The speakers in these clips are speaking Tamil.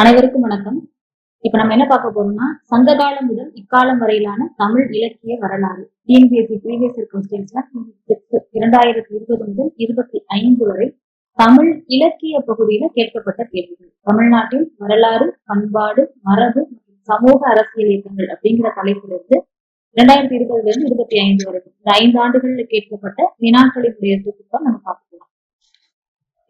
அனைவருக்கும் வணக்கம். இப்ப நம்ம என்ன பார்க்க போறோம்னா, சங்க காலம் முதல் இக்காலம் வரையிலான தமிழ் இலக்கிய வரலாறு. டிஎன்பிஎஸ்சி ப்ரீவியஸ் இயர் கொஸ்டின்ஸ்ல 2020 முதல் 25 வரை தமிழ் இலக்கிய பகுதியில கேட்கப்பட்ட கேள்விகள். தமிழ்நாட்டின் வரலாறு, பண்பாடு, மரபு மற்றும் சமூக அரசியல் இயக்கங்கள் அப்படிங்கிற தலைப்பிலிருந்து 2020 இருந்து 25 வரைக்கும் இந்த 5 ஆண்டுகள்ல கேட்கப்பட்ட வினாக்களினுடைய தொகுப்பை நம்ம பார்க்க போறோம்.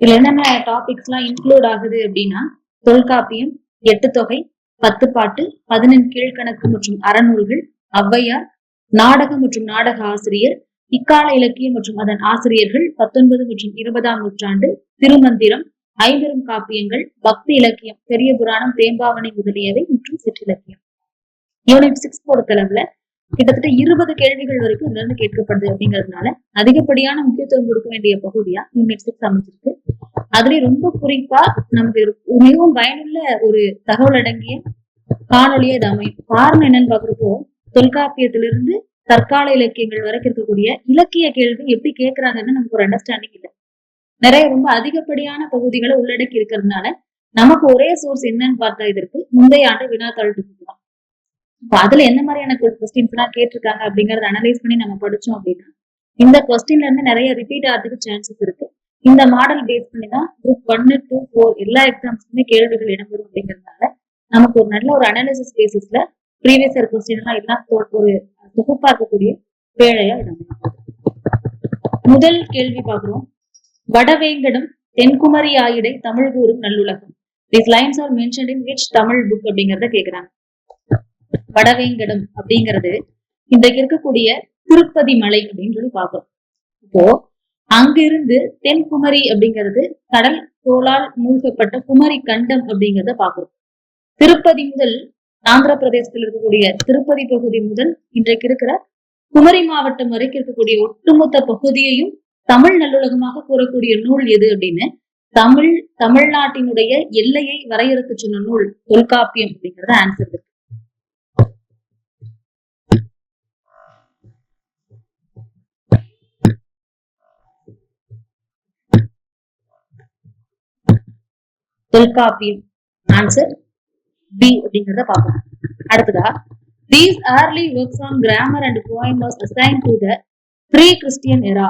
இதுல என்னென்ன டாபிக்ஸ் எல்லாம் இன்க்ளூட் ஆகுது அப்படின்னா, தொல்காப்பியம், எட்டுத்தொகை, பத்துப்பாட்டு, 11 கீழ்கணக்கு மற்றும் அறநூல்கள், ஔவையார், நாடகம் மற்றும் நாடக ஆசிரியர், இக்கால இலக்கியம் மற்றும் அதன் ஆசிரியர்கள், 19 மற்றும் 20ஆம் நூற்றாண்டு, திருமந்திரம், ஐம்பெரும் காப்பியங்கள், பக்தி இலக்கியம், பெரிய புராணம், தேம்பாவணி முதலியவை மற்றும் சிற்றிலக்கியம். யூனிட் 6 பொறுத்தளவுல கிட்டத்தட்ட 20 கேள்விகள் வரைக்கும் இதுல இருந்து கேட்கப்படுது அப்படிங்கிறதுனால அதிகப்படியான முக்கியத்துவம் கொடுக்க வேண்டிய பகுதியா யூனிட் 6 அமைஞ்சிருக்கு. அதுலயே ரொம்ப குறிப்பா நமக்கு மிகவும் பயனுள்ள ஒரு தகவல் அடங்கிய காணொலியை இது அமையும். காரணம் என்னன்னு பாக்குறப்போ, தொல்காப்பியத்திலிருந்து தற்கால இலக்கியங்கள் வரைக்கும் இருக்கக்கூடிய இலக்கிய கேள்வி எப்படி கேட்கறாங்கன்னு நமக்கு ஒரு அண்டர்ஸ்டாண்டிங் இல்லை. நிறைய ரொம்ப அதிகப்படியான பகுதிகளை உள்ளடக்கி இருக்கிறதுனால நமக்கு ஒரே சோர்ஸ் என்னன்னு பார்த்தா இதற்கு முந்தைய ஆண்டு வினாத்தாள் தான். அதுல என்ன மாதிரியான கொஸ்டின்ஸ் எல்லாம் கேட்டிருக்காங்க அப்படிங்கறத அனலைஸ் பண்ணி நம்ம படிச்சோம் அப்படின்னா, இந்த கொஸ்டின்ல இருந்து நிறைய ரிப்பீட் ஆகிறதுக்கு சான்சஸ் இருக்கு. இந்த மாடல் பேஸ் பண்ணி தான் குரூப் 1, 2, 4 எல்லா எக்ஸாம்ஸ்க்குமே கேள்விகள் இடம்பெறும் அப்படிங்கிறதுனால நமக்கு ஒரு நல்ல ஒரு அனாலிசிஸ் பேசிஸ்ல ப்ரீவியஸ் இயர் கொஸ்டின் எல்லாம் ஒரு தொகுப்பா இருக்கக்கூடிய வேலையா இடம்பெறும். முதல் கேள்வி பாக்குறோம். வடவேங்கடம் தென்குமரி ஆயிடை தமிழ் கூறும் நல்லுலகம். These lines are mentioned in which Tamil book அப்படிங்கறத கேக்குறாங்க. வடவேங்கடம் அப்படிங்கிறது இன்றைக்கு இருக்கக்கூடிய திருப்பதி மலை அப்படின்னு சொல்லி பாக்குறோம். இப்போ அங்கிருந்து தென்குமரி அப்படிங்கிறது கடல் தோளால் மூழ்கப்பட்ட குமரி கண்டம் அப்படிங்கிறத பாக்குறோம். திருப்பதி முதல் ஆந்திர பிரதேசத்தில் இருக்கக்கூடிய திருப்பதி பகுதி முதல் இன்றைக்கு இருக்கிற குமரி மாவட்டம் வரைக்கும் இருக்கக்கூடிய ஒட்டுமொத்த பகுதியையும் தமிழ் நல்லுலகமாக கூறக்கூடிய நூல் எது அப்படின்னு தமிழ்நாட்டினுடைய எல்லையை வரையறுத்து சொன்ன நூல் தொல்காப்பியம் அப்படிங்கறத ஆன்சர் இருக்கு. தொல்காப்பியம் ஆன்சர் பி அப்படிங்கறத பார்க்கணும். அடுத்ததா, these early works on grammar and poem was assigned to the pre-Christian era.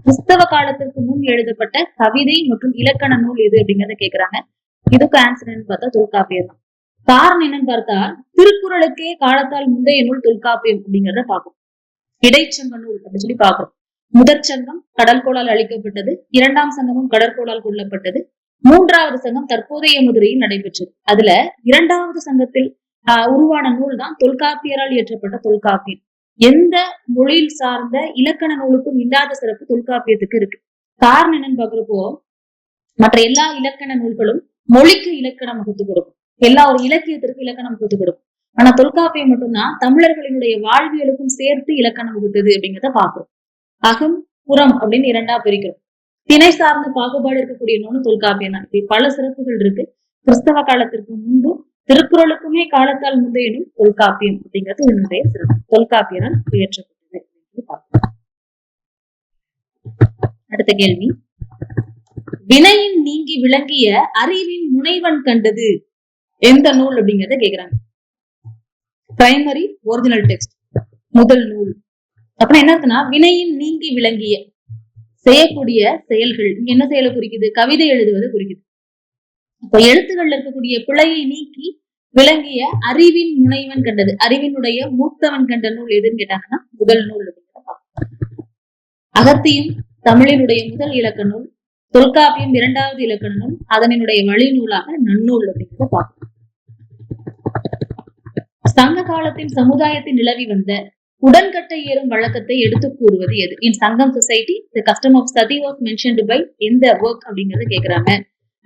கிறிஸ்தவ காலத்திற்கு முன் எழுதப்பட்ட கவிதை மற்றும் இலக்கண நூல் எது அப்படிங்கறத கேக்குறாங்க. இதுக்கு ஆன்சர் என்னன்னு பார்த்தா தொல்காப்பியம் தான். காரணம் என்னன்னு பார்த்தா, திருக்குறளுக்கே காலத்தால் முந்தைய நூல் தொல்காப்பியம் அப்படிங்கறத பார்க்கணும். இடைச்சங்க நூல் அப்படின்னு சொல்லி பார்க்கணும். முதற் சங்கம் கடற்கோளால் அழிக்கப்பட்டது, 2ஆம் சங்கமும் கடற்கோளால் கொல்லப்பட்டது, 3வது சங்கம் தற்போதைய மதுரையில் நடைபெற்றது. அதுல 2வது சங்கத்தில் உருவான நூல் தான் தொல்காப்பியரால் இயற்றப்பட்ட தொல்காப்பியம். எந்த மொழியில் சார்ந்த இலக்கண நூலுக்கும் இல்லாத சிறப்பு தொல்காப்பியத்துக்கு இருக்கு. காரணம் என்னன்னு பாக்குறப்போ, மற்ற எல்லா இலக்கண நூல்களும் மொழிக்கு இலக்கணம் வகுத்து கொடுக்கும், எல்லா ஒரு இலக்கியத்திற்கு இலக்கணம் வகுத்து கொடுக்கும். ஆனா தொல்காப்பியம் மட்டும்தான் தமிழர்களினுடைய வாழ்வியலுக்கும் சேர்த்து இலக்கணம் வகுத்தது அப்படிங்கிறத பாக்குறோம். அகம் புறம் அப்படின்னு 2ஆ பிரிக்கிறோம். திணை சார்ந்த பாகுபாடு இருக்கக்கூடிய நூல் தொல்காப்பியம் தான். இப்படி பல சிறப்புகள் இருக்கு. கிறிஸ்தவ காலத்திற்கு முன்பு திருக்குறளுக்குமே காலத்தால் முந்தைய நூல் தொல்காப்பியம் அப்படிங்கிறது என்னுடைய சிறப்பு. தொல்காப்பியரால் இயற்றப்பட்டது. அடுத்த கேள்வி, வினையின் நீங்கி விளங்கிய அறிவின் முனைவன் கண்டது எந்த நூல் அப்படிங்கறத கேக்குறாங்க. பிரைமரி ஒரிஜினல் டெக்ஸ்ட் முதல் நூல். அப்படின்னா என்ன இருக்குன்னா, வினையின் நீங்கி விளங்கிய செய்யக்கூடிய செயல்கள் இங்க என்ன செயலை குறிக்குது? கவிதை எழுதுவது குறிக்குது. இப்போ எழுத்துக்கள்ல இருக்கக்கூடிய பிழையை நீக்கி விளங்கிய அறிவின் முனைவன் கண்டது, அறிவினுடைய மூத்தவன் கண்ட நூல் எதுன்னு கேட்டாங்கன்னா முதல் நூல். அகத்தியும் தமிழினுடைய முதல் இலக்க நூல், தொல்காப்பியம் 2வது இலக்கண நூல், அதனுடைய வழி நூலாக நன்னூல் அப்படிங்கிறத பார்க்கணும். சங்க காலத்தின் சமுதாயத்தில் நிலவி வந்த உடன்கட்டை ஏறும் வழக்கத்தை எடுத்து கூறுவது எது? இன் சங்கம் சொசைட்டி தி கஸ்டம் ஆஃப் சதி வாஸ் மென்ஷன்ட் பை எந்த ஒர்க் அப்படிங்கறத கேக்குறாங்க.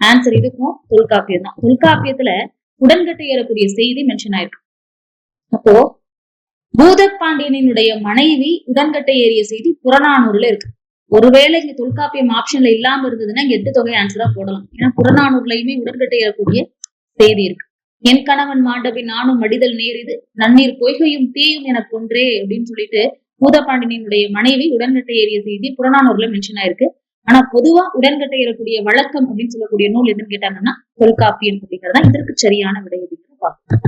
ஆன்சர் இதுக்கும் தொல்காப்பியம் தான். தொல்காப்பியத்துல உடன்கட்டை ஏறக்கூடிய செய்தி மென்ஷன் ஆயிருக்கு. அப்போ பூதப்பாண்டியனுடைய மனைவி உடன்கட்டை ஏறிய செய்தி புறநானூறுல இருக்கு. ஒருவேளை இங்க தொல்காப்பியம் ஆப்ஷன்ல இல்லாம இருந்ததுன்னா இங்க எட்டுத்தொகை ஆன்சரா போடலாம். ஏன்னா புறநானூறுலயுமே உடன்கட்டை ஏறக்கூடிய செய்தி இருக்கு. என் கணவன் மாண்டபின் நானும் மடிதல் நேரிது, நன்னீர் பொய்கையும் தீயும் என கொன்றே அப்படின்னு சொல்லிட்டு பூதப்பாண்டியனுடைய மனைவி உடன்கட்டை ஏறிய செய்தி புறநானூறுல மென்ஷன் ஆயிருக்கு. ஆனா பொதுவா உடன்கட்டையறக்கூடிய வழக்கம் அப்படின்னு சொல்லக்கூடிய நூல் எதுன்னு கேட்டாங்கன்னா தொல்காப்பியம் அப்படிங்கிறதா இதற்கு சரியான விடை அப்படிங்கிறத பார்ப்போம்.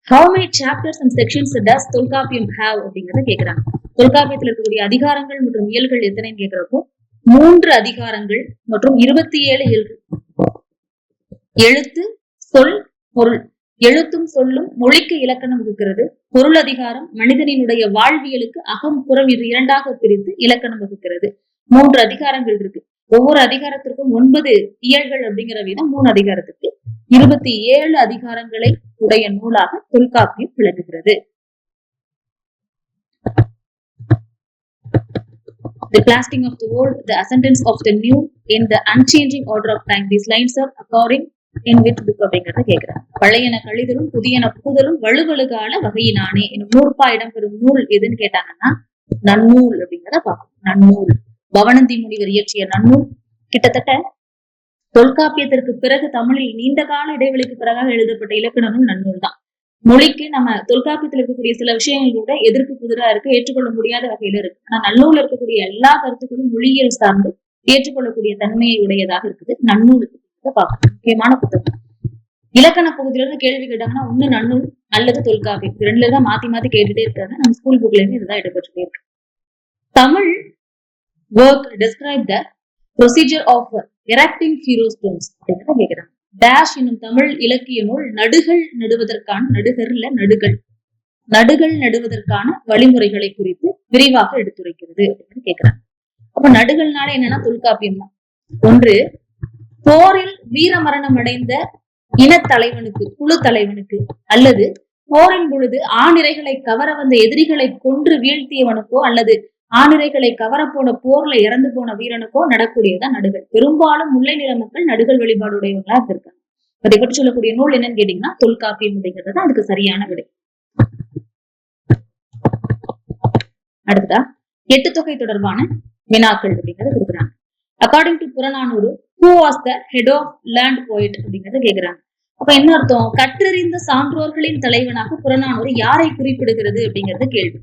How many chapters and sections does Tolkappiyam have அப்படிங்கறத கேக்குறாங்க. தொல்காப்பியத்தில் இருக்கக்கூடிய அதிகாரங்கள் மற்றும் இயல்கள் எத்தனைன்னு கேக்குறப்போ 3 அதிகாரங்கள் மற்றும் 27 இயல்கள். எழுத்து, சொல், பொருள். எழுத்தும் சொல்லும் மொழிக்கு இலக்கணம் வகுக்கிறது. பொருள் அதிகாரம் மனிதனினுடைய வாழ்வியலுக்கு அகம் புறம் இரண்டாக பிரித்து இலக்கணம் வகுக்கிறது. 3 அதிகாரங்கள் இருக்கு. ஒவ்வொரு அதிகாரத்திற்கும் 9 இயல்கள் அப்படிங்கிற விதம் 3 அதிகாரத்துக்கு 27 அதிகாரங்களை உடைய நூலாக தொல்காப்பியம் விளங்குகிறது. The blasting of the old, the ascendance of the new in the unchanging order of time. These lines are occurring in which book அப்படிங்கறத கேக்குறாங்க. பழையன கழிதலும் புதியன புகுதலும் வலுவழுகால வகையினானே என்னும் நூற்பா இடம்பெறும் நூல் எதுன்னு கேட்டாங்கன்னா நன்னூல் அப்படிங்கிறத பார்க்கணும். நன்னூல் பவணந்தி முனிவர் இயற்றிய நன்னூல் கிட்டத்தட்ட தொல்காப்பியத்திற்கு பிறகு தமிழில் நீண்ட கால இடைவெளிக்கு பிறகாக எழுதப்பட்ட இலக்கண நூல் நன்னூல் தான். மொழிக்கு நம்ம தொல்காப்பியத்தில் இருக்கக்கூடிய சில விஷயங்கள் கூட எதிர்ப்பு புதிரா இருக்கு, ஏற்றுக்கொள்ள முடியாத வகையில இருக்கு. ஆனா நன்னூல்ல இருக்கக்கூடிய எல்லா கருத்துக்களும் மொழியியல் சார்ந்து ஏற்றுக்கொள்ளக்கூடிய தன்மையை உடையதாக இருக்குது. நன்னூல் பார்க்கணும். முக்கியமான புத்தகம். இலக்கண பகுதியிலிருந்து கேள்வி கேட்டாங்கன்னா ஒண்ணு நன்னூல் அல்லது தொல்காப்பியம். ரெண்டுலதான் மாத்தி மாத்தி கேட்டுட்டே இருக்காங்க. நம்ம ஸ்கூல் புக்ல இருந்து இதுதான் இடம்பெற்றுட்டே இருக்கு. Tamil work describe the procedure of erecting hero stones அப்படிங்கிறத கேட்கிறாங்க. டேஷ் என்னும் தமிழ் இலக்கிய நூல் நடுகள் நடுவதற்கான நடுகள் நடுவதற்கான வழிமுறைகளை குறித்து விரிவாக எடுத்துரைக்கிறது அப்படின்னு கேட்கிறாங்க. அப்ப நடுகள்னால என்னன்னா தொல்காப்பியம் தான். ஒன்று, போரில் வீர மரணம் அடைந்த இனத்தலைவனுக்கு குழு தலைவனுக்கு அல்லது போரின் பொழுது ஆணிரைகளை கவர வந்த எதிரிகளை கொன்று வீழ்த்தியவனுக்கோ அல்லது ஆணிரைகளை கவர போன போர்ல இறந்து போன வீரனுக்கோ நடக்கூடியதான் நடுகள். பெரும்பாலும் முல்லை நில மக்கள் நடுகள் வழிபாடுடையவங்களா இருந்திருக்காங்க. அதை பற்றி சொல்லக்கூடிய நூல் என்னன்னு கேட்டீங்கன்னா தொல்காப்பியம் அப்படிங்கிறது தான் அதுக்கு சரியான விடை. அடுத்ததா எட்டு தொகை தொடர்பான வினாக்கள் அப்படிங்கறத கொடுக்குறாங்க. According to Purananuru who was the head of land poet அப்படிங்கறத கேக்குறாங்க. அப்ப என்ன அர்த்தம்? கற்றறிந்த சான்றோர்களின் தலைவனாக புறநானூறு யாரை குறிப்பிடுகிறது அப்படிங்கறது கேள்வி.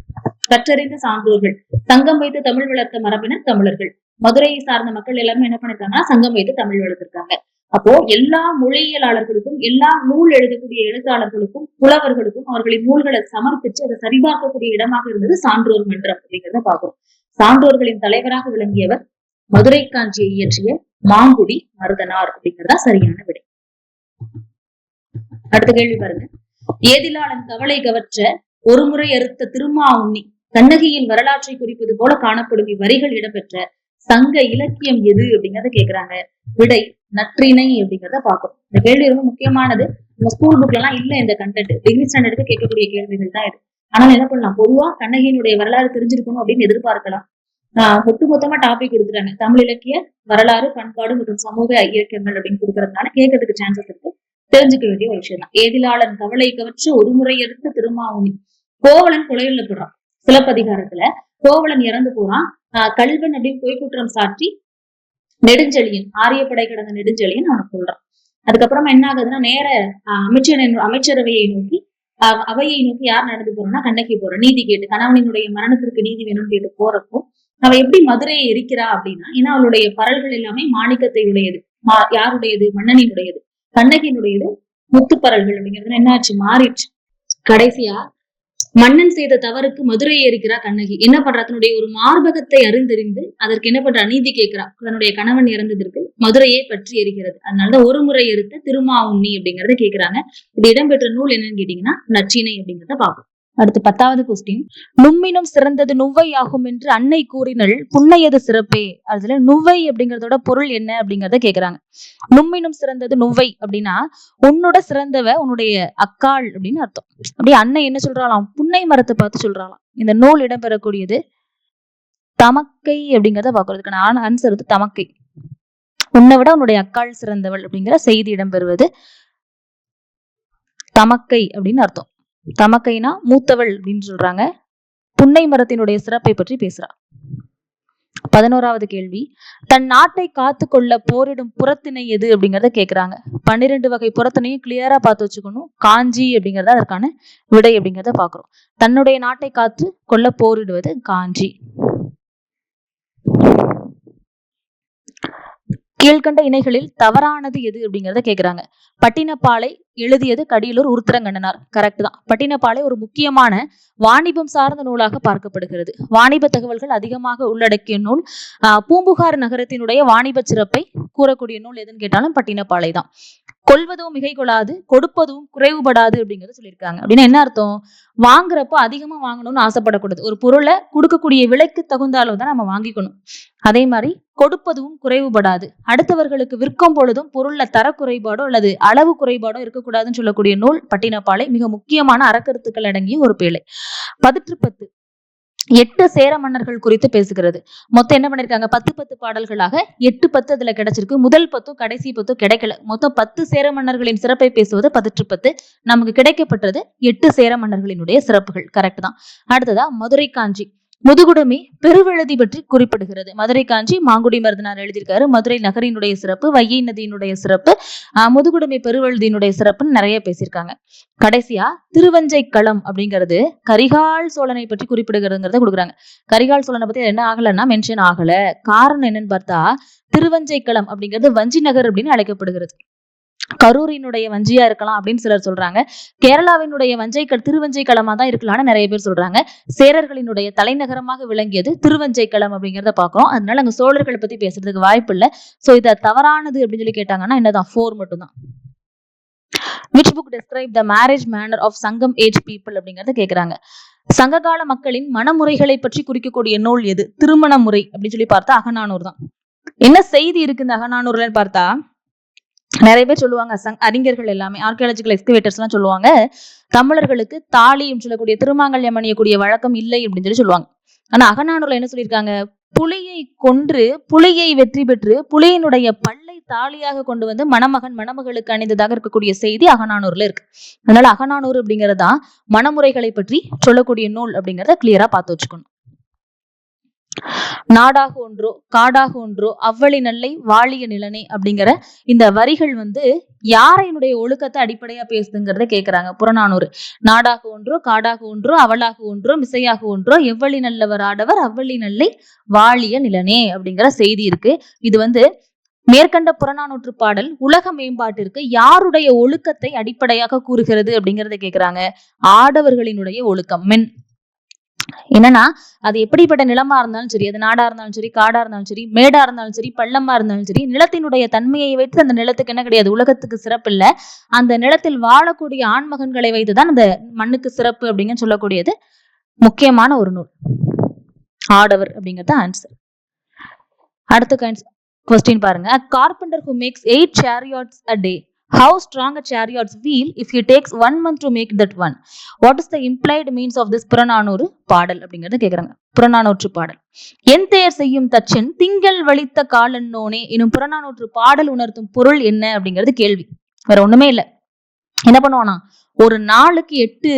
கற்றறிந்த சான்றோர்கள், சங்கம் வைத்து தமிழ் வளர்த்த மரபினர் தமிழர்கள். மதுரையை சார்ந்த மக்கள் எல்லாருமே என்ன பண்ணிருக்காங்கன்னா சங்கம் வைத்து தமிழ் வளர்த்திருக்காங்க. அப்போ எல்லா மொழியியலாளர்களுக்கும் எல்லா நூல் எழுதக்கூடிய எழுத்தாளர்களுக்கும் புலவர்களுக்கும் அவர்களின் நூல்களை சமர்ப்பிச்சு அதை சரிபார்க்கக்கூடிய இடமாக இருந்தது சான்றோர் மன்றம் அப்படிங்கிறத பார்க்கிறோம். சான்றோர்களின் தலைவராக விளங்கியவர் மதுரை காஞ்சியை இயற்றிய மாங்குடி மருதனார் அப்படிங்கிறதா சரியான விடை. அடுத்த கேள்வி பாருங்க. ஏதிலாளன் கவலை கவற்ற ஒருமுறை அறுத்த திருமாவுண்ணி கண்ணகியின் வரலாற்றை குறிப்பது போல காணப்படும் இவ்வரிகள் இடம்பெற்ற சங்க இலக்கியம் எது அப்படிங்கறத கேக்குறாங்க. விடை நற்றிணை அப்படிங்கறத பாக்கணும். இந்த கேள்வி ரொம்ப முக்கியமானது. நம்ம ஸ்கூல் புக்ல எல்லாம் இல்ல இந்த கண்டென்ட். டிகிரி ஸ்டாண்டர்டுக்கு கேட்கக்கூடிய கேள்விகள் தான் இது. ஆனால் என்ன பண்ணலாம், பொதுவா கண்ணகியினுடைய வரலாறு தெரிஞ்சிருக்கணும் அப்படின்னு எதிர்பார்க்கலாம். ஒட்டு மொத்தமா டாபிக் கொடுக்குறாங்க. தமிழ் இலக்கிய வரலாறு பண்பாடு மற்றும் சமூக இயக்கங்கள் அப்படின்னு கொடுக்கறதுனால கேட்கறதுக்கு சான்சஸ் இருக்கு. தெரிஞ்சுக்க வேண்டிய ஒரு விஷயம் தான். ஏதிலாளன் கவலை கவற்று ஒரு முறை எடுத்து திருமாவுனி. கோவலன் கொலையுள்ளப்படுறான். சிலப்பதிகாரத்துல கோவலன் இறந்து போறான். கல்வன் அப்படின்னு பொய்க்குற்றம் சாற்றி நெடுஞ்செழியன், ஆரியப்படை கடந்த நெடுஞ்செழியன் அவனை கொள்றான். அதுக்கப்புறமா என்ன ஆகுதுன்னா நேர அமைச்சரவையை நோக்கி அவையை நோக்கி யார் நடந்து போறோம்னா கண்ணகி போற. நீதி கேட்டு கணவனினுடைய மரணத்திற்கு நீதி வேணும்னு கேட்டு போறப்போ அவ எப்படி மதுரையை எரிக்கிறா அப்படின்னா, ஏன்னா அவளுடைய பரல்கள் எல்லாமே மாணிக்கத்தை உடையது. யாருடையது? மன்னனினுடையது. கண்ணகியினுடையது முத்துப்பரல்கள் அப்படிங்கிறது என்ன ஆச்சு? மாறிடுச்சு. கடைசியா மன்னன் செய்த தவறுக்கு மதுரையை எரிக்கிறா கண்ணகி. என்ன பண்றா? தன்னுடைய ஒரு மார்பகத்தை அறிந்தறிந்து அதற்கு என்ன பண்றா? நீதி கேட்கிறா. தன்னுடைய கணவன் இறந்ததற்கு மதுரையை பற்றி எரிக்கிறது. அதனாலதான் ஒரு முறை எடுத்த திருமாவுண்ணி அப்படிங்கறத கேக்குறாங்க. இது இடம்பெற்ற நூல் என்னன்னு கேட்டீங்கன்னா நற்றிணை அப்படிங்கறத பார்ப்போம். அடுத்து 10வது கொஸ்டின். நும்மினும் சிறந்தது நுவ்வை ஆகும் என்று அன்னை கூறினள் புன்னையது சிறப்பே. அதுல நுவ்வை அப்படிங்கறதோட பொருள் என்ன அப்படிங்கறத கேக்குறாங்க. நும்மினும் சிறந்தது நுவ்வை அப்படின்னா உன்னோட சிறந்தவ உன்னுடைய அக்காள் அப்படின்னு அர்த்தம். அப்படியே அன்னை என்ன சொல்றாளாம்? புன்னை மரத்தை பார்த்து சொல்றாளாம். இந்த நூல் இடம்பெறக்கூடியது தமக்கை அப்படிங்கறத பாக்குறதுக்கான ஆன்சர் வந்து தமக்கை. உன்னை விட உன்னுடைய அக்காள் சிறந்தவள் அப்படிங்கிற செய்தி இடம்பெறுவது தமக்கை அப்படின்னு அர்த்தம். தமக்கைனா மூத்தவள் அப்படின்னு சொல்றாங்க. புன்னை மரத்தினுடைய சிறப்பை பற்றி பேசுறா. 11வது கேள்வி. தன் நாட்டை காத்து கொள்ள போரிடும் புறத்திணை எது அப்படிங்கறத கேக்குறாங்க. 12 வகை புறத்தினையும் கிளியரா பார்த்து வச்சுக்கணும். காஞ்சி அப்படிங்கறத அதற்கான விடை அப்படிங்கறத பாக்குறோம். தன்னுடைய நாட்டை காத்து கொள்ள போரிடுவது காஞ்சி. கீழ்கண்ட இணைகளில் தவறானது எது அப்படிங்கறத கேக்குறாங்க. பட்டினப்பாலை எழுதியது கடியலூர் உருத்திரங்கண்ணனார். கரெக்ட் தான். பட்டினப்பாலை ஒரு முக்கியமான வாணிபம் சார்ந்த நூலாக பார்க்கப்படுகிறது. வாணிப தகவல்கள் அதிகமாக உள்ளடக்கிய நூல். பூம்புகார் நகரத்தினுடைய வாணிப சிறப்பை கூறக்கூடிய நூல் எதுன்னு கேட்டாலும் பட்டினப்பாலை தான். கொள்வதும் மிகை கொள்ளாது, கொடுப்பதும் குறைவுபடாது அப்படிங்கறத சொல்லியிருக்காங்க. அப்படின்னா என்ன அர்த்தம்? வாங்குறப்போ அதிகமா வாங்கணும்னு ஆசைப்படக்கூடாது. ஒரு பொருளை கொடுக்கக்கூடிய விலைக்கு தகுந்த அளவு தான் நம்ம வாங்கிக்கணும். அதே மாதிரி கொடுப்பதும் குறைவுபடாது. அடுத்தவர்களுக்கு விற்கும் பொழுதும் பொருள்ல தர குறைபாடோ அல்லது அளவு குறைபாடோ இருக்கக்கூடாதுன்னு சொல்லக்கூடிய நூல் பட்டினப்பாலை. மிக முக்கியமான அறக்கருத்துக்கள் அடங்கிய ஒரு பேழை. 18 8 சேர மன்னர்கள் குறித்து பேசுகிறது. மொத்தம் என்ன பண்ணிருக்காங்க? 10 பாடல்களாக 8 அதுல கிடைச்சிருக்கு. முதல் 10 கடைசி 10 கிடைக்கல. மொத்தம் 10 சேர மன்னர்களின் சிறப்பை பேசுவது 18. நமக்கு கிடைக்கப்பட்டது 8 சேர மன்னர்களினுடைய சிறப்புகள். கரெக்ட் தான். அடுத்ததா மதுரை காஞ்சி முதுகுடுமி பெருவெழுதி பற்றி குறிப்பிடுகிறது. மதுரை காஞ்சி மாங்குடி மருதனார் எழுதியிருக்காரு. மதுரை நகரினுடைய சிறப்பு, வைகை நதியினுடைய சிறப்பு, முதுகுடுமி பெருவெழுதியினுடைய சிறப்புன்னு நிறைய பேசியிருக்காங்க. கடைசியா திருவஞ்சை களம் அப்படிங்கிறது கரிகால் சோழனை பற்றி குறிப்பிடுகிறதுங்கிறத கொடுக்குறாங்க. கரிகால் சோழனை பத்தி என்ன ஆகலன்னா மென்ஷன் ஆகல. காரணம் என்னன்னு பார்த்தா திருவஞ்சை களம் அப்படிங்கிறது வஞ்சி நகர் அப்படின்னு அழைக்கப்படுகிறது. கரூரினுடைய வஞ்சியா இருக்கலாம் அப்படின்னு சிலர் சொல்றாங்க. கேரளாவினுடைய திருவஞ்சை களமா தான் இருக்கலாம்னு நிறைய பேர் சொல்றாங்க. சேரர்களினுடைய தலைநகரமாக விளங்கியது திருவஞ்சை களம் அப்படிங்கிறத பாக்குறோம். அதனால அங்க சோழர்களை பத்தி பேசுறதுக்கு வாய்ப்பு இல்லை. சோ இத தவறானது அப்படின்னு சொல்லி கேட்டாங்கன்னா என்னதான் 4 மட்டும்தான். Which book describe the marriage manner of சங்கம் ஏஜ் பீப்புள் அப்படிங்கறத கேக்குறாங்க. சங்ககால மக்களின் மனமுறைகளை பற்றி குறிக்கக்கூடிய நூல் எது? திருமண முறை அப்படின்னு சொல்லி பார்த்தா அகநானூறு தான். என்ன செய்தி இருக்கு இந்த அகநானூறுலன்னு பார்த்தா நிறைய பேர் சொல்லுவாங்க, அறிஞர்கள் எல்லாமே ஆர்கியாலஜிக்கல் எக்ஸ்கவேட்டர்ஸ் எல்லாம் சொல்லுவாங்க, தமிழர்களுக்கு தாலியும் சொல்லக்கூடிய திருமாங்கல்யம் அணியக்கூடிய வழக்கம் இல்லை அப்படின்னு சொல்லுவாங்க. ஆனா அகநானூறுல என்ன சொல்லியிருக்காங்க? புலியை கொன்று புலியை வெற்றி பெற்று புலியினுடைய பல்லை தாலியாக கொண்டு வந்து மணமகன் மணமகளுக்கு அணிந்ததாக இருக்கக்கூடிய செய்தி அகநானூறுல இருக்கு. அதனால அகநானூறு அப்படிங்கறதா மணமுறைகளை பற்றி சொல்லக்கூடிய நூல் அப்படிங்கறத கிளியரா பார்த்து வச்சுக்கணும். நாடாக ஒன்றோ காடாக ஒன்றோ அவ்வளி நல்லை வாழிய நிலனே அப்படிங்கிற இந்த வரிகள் யாரையினுடைய ஒழுக்கத்தை அடிப்படையா பேசுதுங்கிறத கேக்குறாங்க. புறநானூறு. நாடாக ஒன்றோ காடாக ஒன்றோ அவளாக ஒன்றோ மிசையாக ஒன்றோ எவ்வளி நல்லவர் ஆடவர் அவ்வளி நல்லை வாழிய நிலனே அப்படிங்கிற செய்தி இருக்கு. இது மேற்கண்ட புறநானூற்று பாடல் உலக மேம்பாட்டிற்கு யாருடைய ஒழுக்கத்தை அடிப்படையாக கூறுகிறது அப்படிங்கறத கேக்குறாங்க. ஆடவர்களினுடைய ஒழுக்கம், மென். என்னன்னா அது எப்படிப்பட்ட நிலமா இருந்தாலும் சரி, அது நாடா இருந்தாலும் சரி, காடா இருந்தாலும் சரி, மேடா இருந்தாலும் சரி, பள்ளமா இருந்தாலும் சரி, நிலத்தினுடைய தன்மையை வைத்து அந்த நிலத்துக்கு என்ன கிடையாது, உலகத்துக்கு சிறப்பு இல்லை. அந்த நிலத்தில் வாழக்கூடிய ஆண்மகன்களை வைத்துதான் அந்த மண்ணுக்கு சிறப்பு அப்படிங்க சொல்லக்கூடியது முக்கியமான ஒரு நூல். ஆடவர் அப்படிங்கிறது ஆன்சர். அடுத்த கொஸ்டின் பாருங்க. carpenter who makes 8 chariots a day, how strong a chariot's wheel if he takes 1 month to make that one? What is the implied means of this Purananuru பாடல் அப்படிங்கறத கேக்குறாங்க. புறநானூற்று பாடல். என் தேர் செய்யும் தச்சன் திங்கள் வலித்த காலன்னோனே எனும் புறநானூற்று பாடல் உணர்த்தும் பொருள் என்ன அப்படிங்கிறது கேள்வி. வேற ஒண்ணுமே இல்லை. என்ன பண்ணுவானா, ஒரு நாளுக்கு 8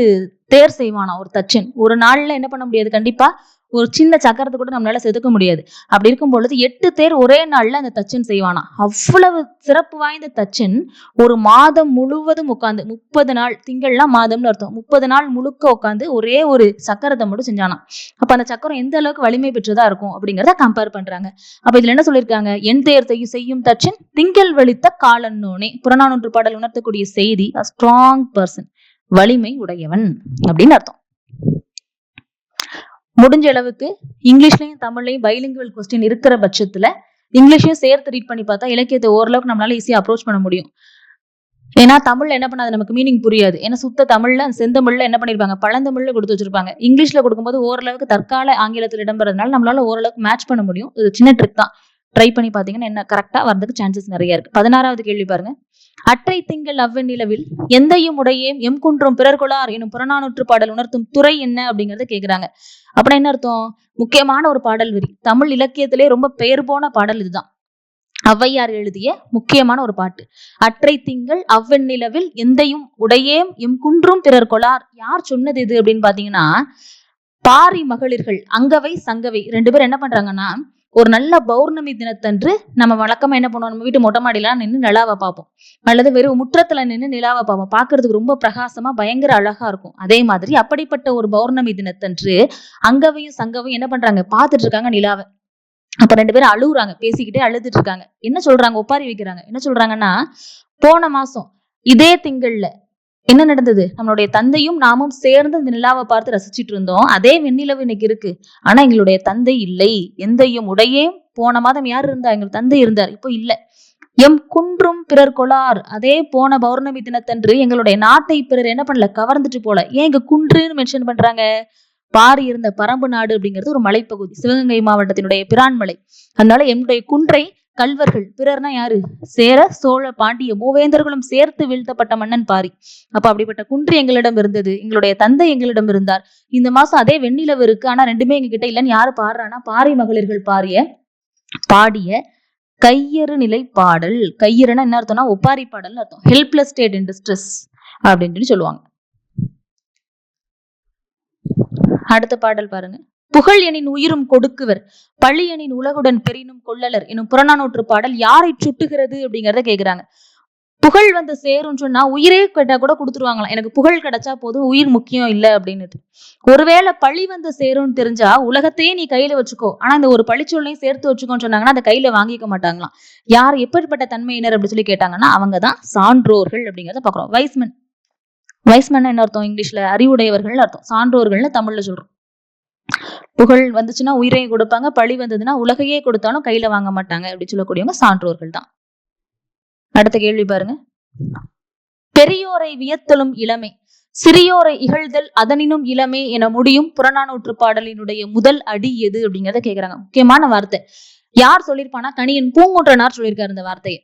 தேர் செய்வானா ஒரு தச்சன். ஒரு நாள்ல என்ன பண்ண முடியாது, கண்டிப்பா ஒரு சின்ன சக்கரத்தை கூட நம்மளால செதுக்க முடியாது. அப்படி இருக்கும் பொழுது 8 தேர் ஒரே நாள்ல அந்த தச்சன் செய்வானா. அவ்வளவு சிறப்பு வாய்ந்த தச்சன் ஒரு மாதம் முழுவதும் உட்காந்து 30 நாள், திங்கள்லாம் மாதம்னு அர்த்தம், 30 நாள் முழுக்க உட்காந்து ஒரே ஒரு சக்கரத்தை மட்டும் செஞ்சானா. அப்ப அந்த சக்கரம் எந்த அளவுக்கு வலிமை பெற்றதா இருக்கும் அப்படிங்கிறத கம்பேர் பண்றாங்க. அப்ப இதுல என்ன சொல்லியிருக்காங்க? என் தேர் செய்யும் தச்சன் திங்கள் வலித்த காலன்னோனே. புறநானூற்று பாடல் உணர்த்தக்கூடிய செய்தி ஸ்ட்ராங் பர்சன், வலிமை உடையவன் அப்படின்னு அர்த்தம். முடிஞ்ச அளவுக்கு இங்கிலீஷ்லயும் தமிழ்லையும் பைலிங்குவல் கொஸ்டின் இருக்கிற பட்சத்துல இங்கிலீஷையும் சேர்த்து ரீட் பண்ணி பார்த்தா இலக்கியத்தை ஓரளவுக்கு நம்மளால ஈஸியா அப்ரோச் பண்ண முடியும். ஏன்னா தமிழ்ல என்ன பண்ணாது, நமக்கு மீனிங் புரியாது. ஏன்னா சுத்த தமிழ்ல செந்தமிழ்ல என்ன பண்ணிருப்பாங்க, பழந்தமிழ்ல கொடுத்து வச்சிருப்பாங்க. இங்கிலீஷ்ல கொடுக்கும்போது ஓரளவுக்கு தற்கால ஆங்கிலத்தில் இடம்பெறதுனால நம்மளால ஓரளவுக்கு மேட்ச் பண்ண முடியும். இது சின்ன ட்ரிக் தான். ட்ரை பண்ணி பாத்தீங்கன்னா என்ன கரெக்டா வரதுக்கு சான்சஸ் நிறைய இருக்கு. 16வது கேள்வி பாருங்க. அற்றை திங்கள் அவ்வநிலவில் எந்தையும் உடையேம் எம் குன்றும் பிறர்கொளார் எனும் புறநானூற்று பாடல் உணர்த்தும் துறை என்ன அப்படிங்கறத கேக்குறாங்க. அப்படின்னா என்ன அர்த்தம்? முக்கியமான ஒரு பாடல் வரி, தமிழ் இலக்கியத்திலே ரொம்ப பெயர் போன பாடல் இதுதான். ஔவையார் எழுதிய முக்கியமான ஒரு பாட்டு. அற்றை திங்கள் அவ்வநிலவில் எந்தையும் உடையேம் எம் குன்றும் பிறர்கொளார். யார் சொன்னது இது அப்படின்னு பாத்தீங்கன்னா பாரி மகளிர்கள் அங்கவை சங்கவை 2 பேர் என்ன பண்றாங்கன்னா, ஒரு நல்ல பௌர்ணமி தினத்தன்று நம்ம வழக்கமா என்ன பண்ணுவோம், நம்ம வீட்டு மொட்டை மாடிலாம் நின்று நிலாவை பார்ப்போம், அல்லது வெறும் முற்றத்துல நின்று நிலாவை பார்ப்போம். பார்க்கறதுக்கு ரொம்ப பிரகாசமா பயங்கர அழகா இருக்கும். அதே மாதிரி அப்படிப்பட்ட ஒரு பௌர்ணமி தினத்தன்று அங்கவையும் சங்கவையும் என்ன பண்றாங்க, பார்த்துட்டு இருக்காங்க நிலாவை. அப்ப 2 பேரும் அழுகுறாங்க, பேசிக்கிட்டே அழுதுட்டு இருக்காங்க. என்ன சொல்றாங்க, ஒப்பாரி வைக்கிறாங்க. என்ன சொல்றாங்கன்னா, போன மாசம் இதே திங்கள்ல என்ன நடந்தது, நம்மளுடைய தந்தையும் நாமும் சேர்ந்து இந்த நிலாவை பார்த்து ரசிச்சிட்டு இருந்தோம். அதே வெண்ணிலவு இன்னைக்கு இருக்கு. ஆனா எங்களுடைய தந்தை இல்லை. எந்தையும் உடையே போன மாதம் யார் இருந்தா, எங்கள் தந்தை இருந்தார், இப்போ இல்ல. எம் குன்றும் பிறர் கொளார். அதே போன பௌர்ணமி தினத்தன்று எங்களுடைய நாட்டை பிறர் என்ன பண்ணல, கவர்ந்துட்டு போல. ஏன் இங்க குன்றுன்னு மென்ஷன் பண்றாங்க, பாரி இருந்த பரம்பு நாடு அப்படிங்கிறது ஒரு மலைப்பகுதி, சிவகங்கை மாவட்டத்தினுடைய பிரான்மலை. அதனால எங்களுடைய குன்றை கல்வர்கள், பிறர்னா யாரு, சேர சோழ பாண்டிய மூவேந்தர்களும் சேர்த்து வீழ்த்தப்பட்ட மன்னன் பாரி. அப்ப அப்படிப்பட்ட குன்று எங்களிடம் இருந்தது, எங்களுடைய தந்தை எங்களிடம் இருந்தார். இந்த மாசம் அதே வெண்ணிலவு இருக்கு, ஆனா ரெண்டுமே எங்க கிட்ட இல்லைன்னு யாரு பாடுறான்னா, பாரி மகளிர்கள் பாடிய கையறு நிலை பாடல். கையறுனா என்ன அர்த்தம்னா ஒப்பாரி பாடல் அர்த்தம். ஹெல்ப்லெஸ் ஸ்டேட் இன் டிஸ்ட்ரெஸ் அப்படின்னு சொல்லுவாங்க. அடுத்த பாடல் பாருங்க. புகழ் எனின் உயிரும் கொடுக்குவர், பழி எனின் உலகுடன் பெரினும் கொள்ளலர் எனும் புறநானூற்று பாடல் யாரை சுட்டுகிறது அப்படிங்கறத கேக்குறாங்க. புகழ் வந்து சேரும்னு சொன்னா உயிரே கேட்டா கூட கொடுத்துருவாங்களாம், எனக்கு புகழ் கிடைச்சா போதும், உயிர் முக்கியம் இல்லை அப்படின்னு. ஒருவேளை பழி வந்து சேரும்னு தெரிஞ்சா உலகத்தையே நீ கையில வச்சுக்கோ, ஆனா இந்த ஒரு பழிச்சொல்லையும் சேர்த்து வச்சுக்கோன்னு சொன்னாங்கன்னா அதை கையில வாங்கிக்க மாட்டாங்களாம். யார் எப்படிப்பட்ட தன்மையினர் அப்படின்னு சொல்லி கேட்டாங்கன்னா அவங்கதான் சான்றோர்கள் அப்படிங்கறத பாக்குறோம். வைஸ்மன், வைஸ்மன் என்ன அர்த்தம், இங்கிலீஷ்ல அறிவுடையவர்கள் அர்த்தம், சான்றோர்கள்னு தமிழ்ல சொல்றோம். புகழ் வந்துச்சுன்னா உயிரையும் கொடுப்பாங்க, பழி வந்ததுன்னா உலகையே கொடுத்தாலும் கையில வாங்க மாட்டாங்க அப்படின்னு சொல்லக்கூடியவங்க சான்றோர்கள் தான். அடுத்த கேள்வி பாருங்க. பெரியோரை வியத்தலும் இளமை, சிறியோரை இகழ்தல் அதனினும் இளமே என முடியும் புறநானூற்று பாடலினுடைய முதல் அடி எது அப்படிங்கறத கேக்குறாங்க. முக்கியமான வார்த்தை. யார் சொல்லியிருப்பானா, கணியன் பூங்குன்றனார் சொல்லியிருக்காரு இந்த வார்த்தையை.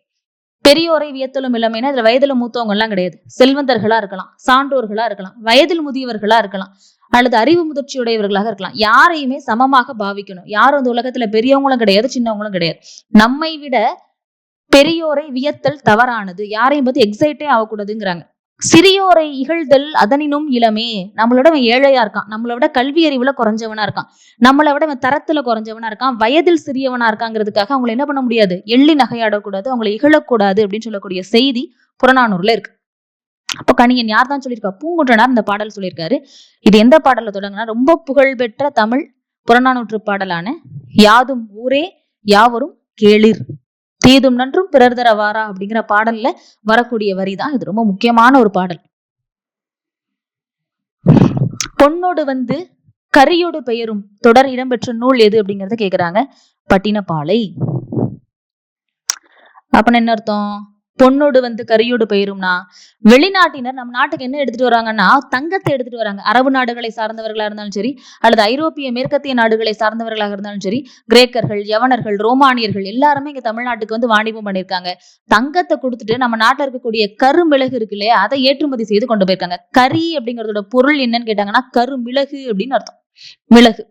பெரியோரை வியத்தலும் இளமைன்னா இதுல வயதுல மூத்தவங்க எல்லாம் கிடையாது. செல்வந்தர்களா இருக்கலாம், சான்றோர்களா இருக்கலாம், வயதில் முதியவர்களா இருக்கலாம், அல்லது அறிவு முதிர்ச்சியுடையவர்களாக இருக்கலாம். யாரையுமே சமமாக பாவிக்கணும். யாரும் அந்த உலகத்துல பெரியவங்களும் கிடையாது, சின்னவங்களும் கிடையாது. நம்மை விட பெரியோரை வியத்தல் தவறானது, யாரையும் பத்தி எக்ஸைட்டே ஆகக்கூடாதுங்கிறாங்க. சிறியோரை இகழ்தல் அதனினும் இளமே, நம்மளோட அவன் ஏழையா இருக்கான், நம்மளை விட கல்வி அறிவுல குறைஞ்சவனா இருக்கான், நம்மளை விட அவன் தரத்துல குறைஞ்சவனா இருக்கான், வயதில் சிறியவனா இருக்காங்கிறதுக்காக அவங்களை என்ன பண்ண முடியாது, எள்ளி நகையாடக்கூடாது, அவங்களை இகழக்கூடாது அப்படின்னு சொல்லக்கூடிய செய்தி புறநானூறுல இருக்கு. அப்ப கணியன் யார் தான் சொல்லியிருக்கா, பூங்குன்றனார் இந்த பாடல் சொல்லியிருக்காரு. இது எந்த பாடல்ல தொடங்கினா, ரொம்ப புகழ்பெற்ற தமிழ் புறநானூற்று பாடலான யாதும் ஊரே யாவரும் கேளிர் தீதும் நன்றும் பிறர் தர வாரா அப்படிங்கிற பாடல்ல வரக்கூடிய வரிதான் இது. ரொம்ப முக்கியமான ஒரு பாடல். பொன்னோடு வந்து கரியோடு பெயரும் தொடர் இடம்பெற்ற நூல் எது அப்படிங்கறத கேக்குறாங்க. பட்டினப்பாலை. அப்ப என்ன அர்த்தம், பொன்னோடு வந்து கரியோடு பெயரும்னா வெளிநாட்டினர் நம்ம நாட்டுக்கு என்ன எடுத்துட்டு வராங்கன்னா தங்கத்தை எடுத்துட்டு வராங்க. அரபு நாடுகளை சார்ந்தவர்களா இருந்தாலும் சரி, அல்லது ஐரோப்பிய மேற்கத்திய நாடுகளை சார்ந்தவர்களாக இருந்தாலும் சரி, கிரேக்கர்கள், யவனர்கள், ரோமானியர்கள் எல்லாருமே இங்க தமிழ்நாட்டுக்கு வந்து வாணிபம் பண்ணியிருக்காங்க. தங்கத்தை கொடுத்துட்டு நம்ம நாட்டில் இருக்கக்கூடிய கருமிளகு இருக்கு இல்லையா, அதை ஏற்றுமதி செய்து கொண்டு போயிருக்காங்க. கரி அப்படிங்கறதோட பொருள் என்னன்னு கேட்டாங்கன்னா கருமிளகு அப்படின்னு அர்த்தம். மிளகு.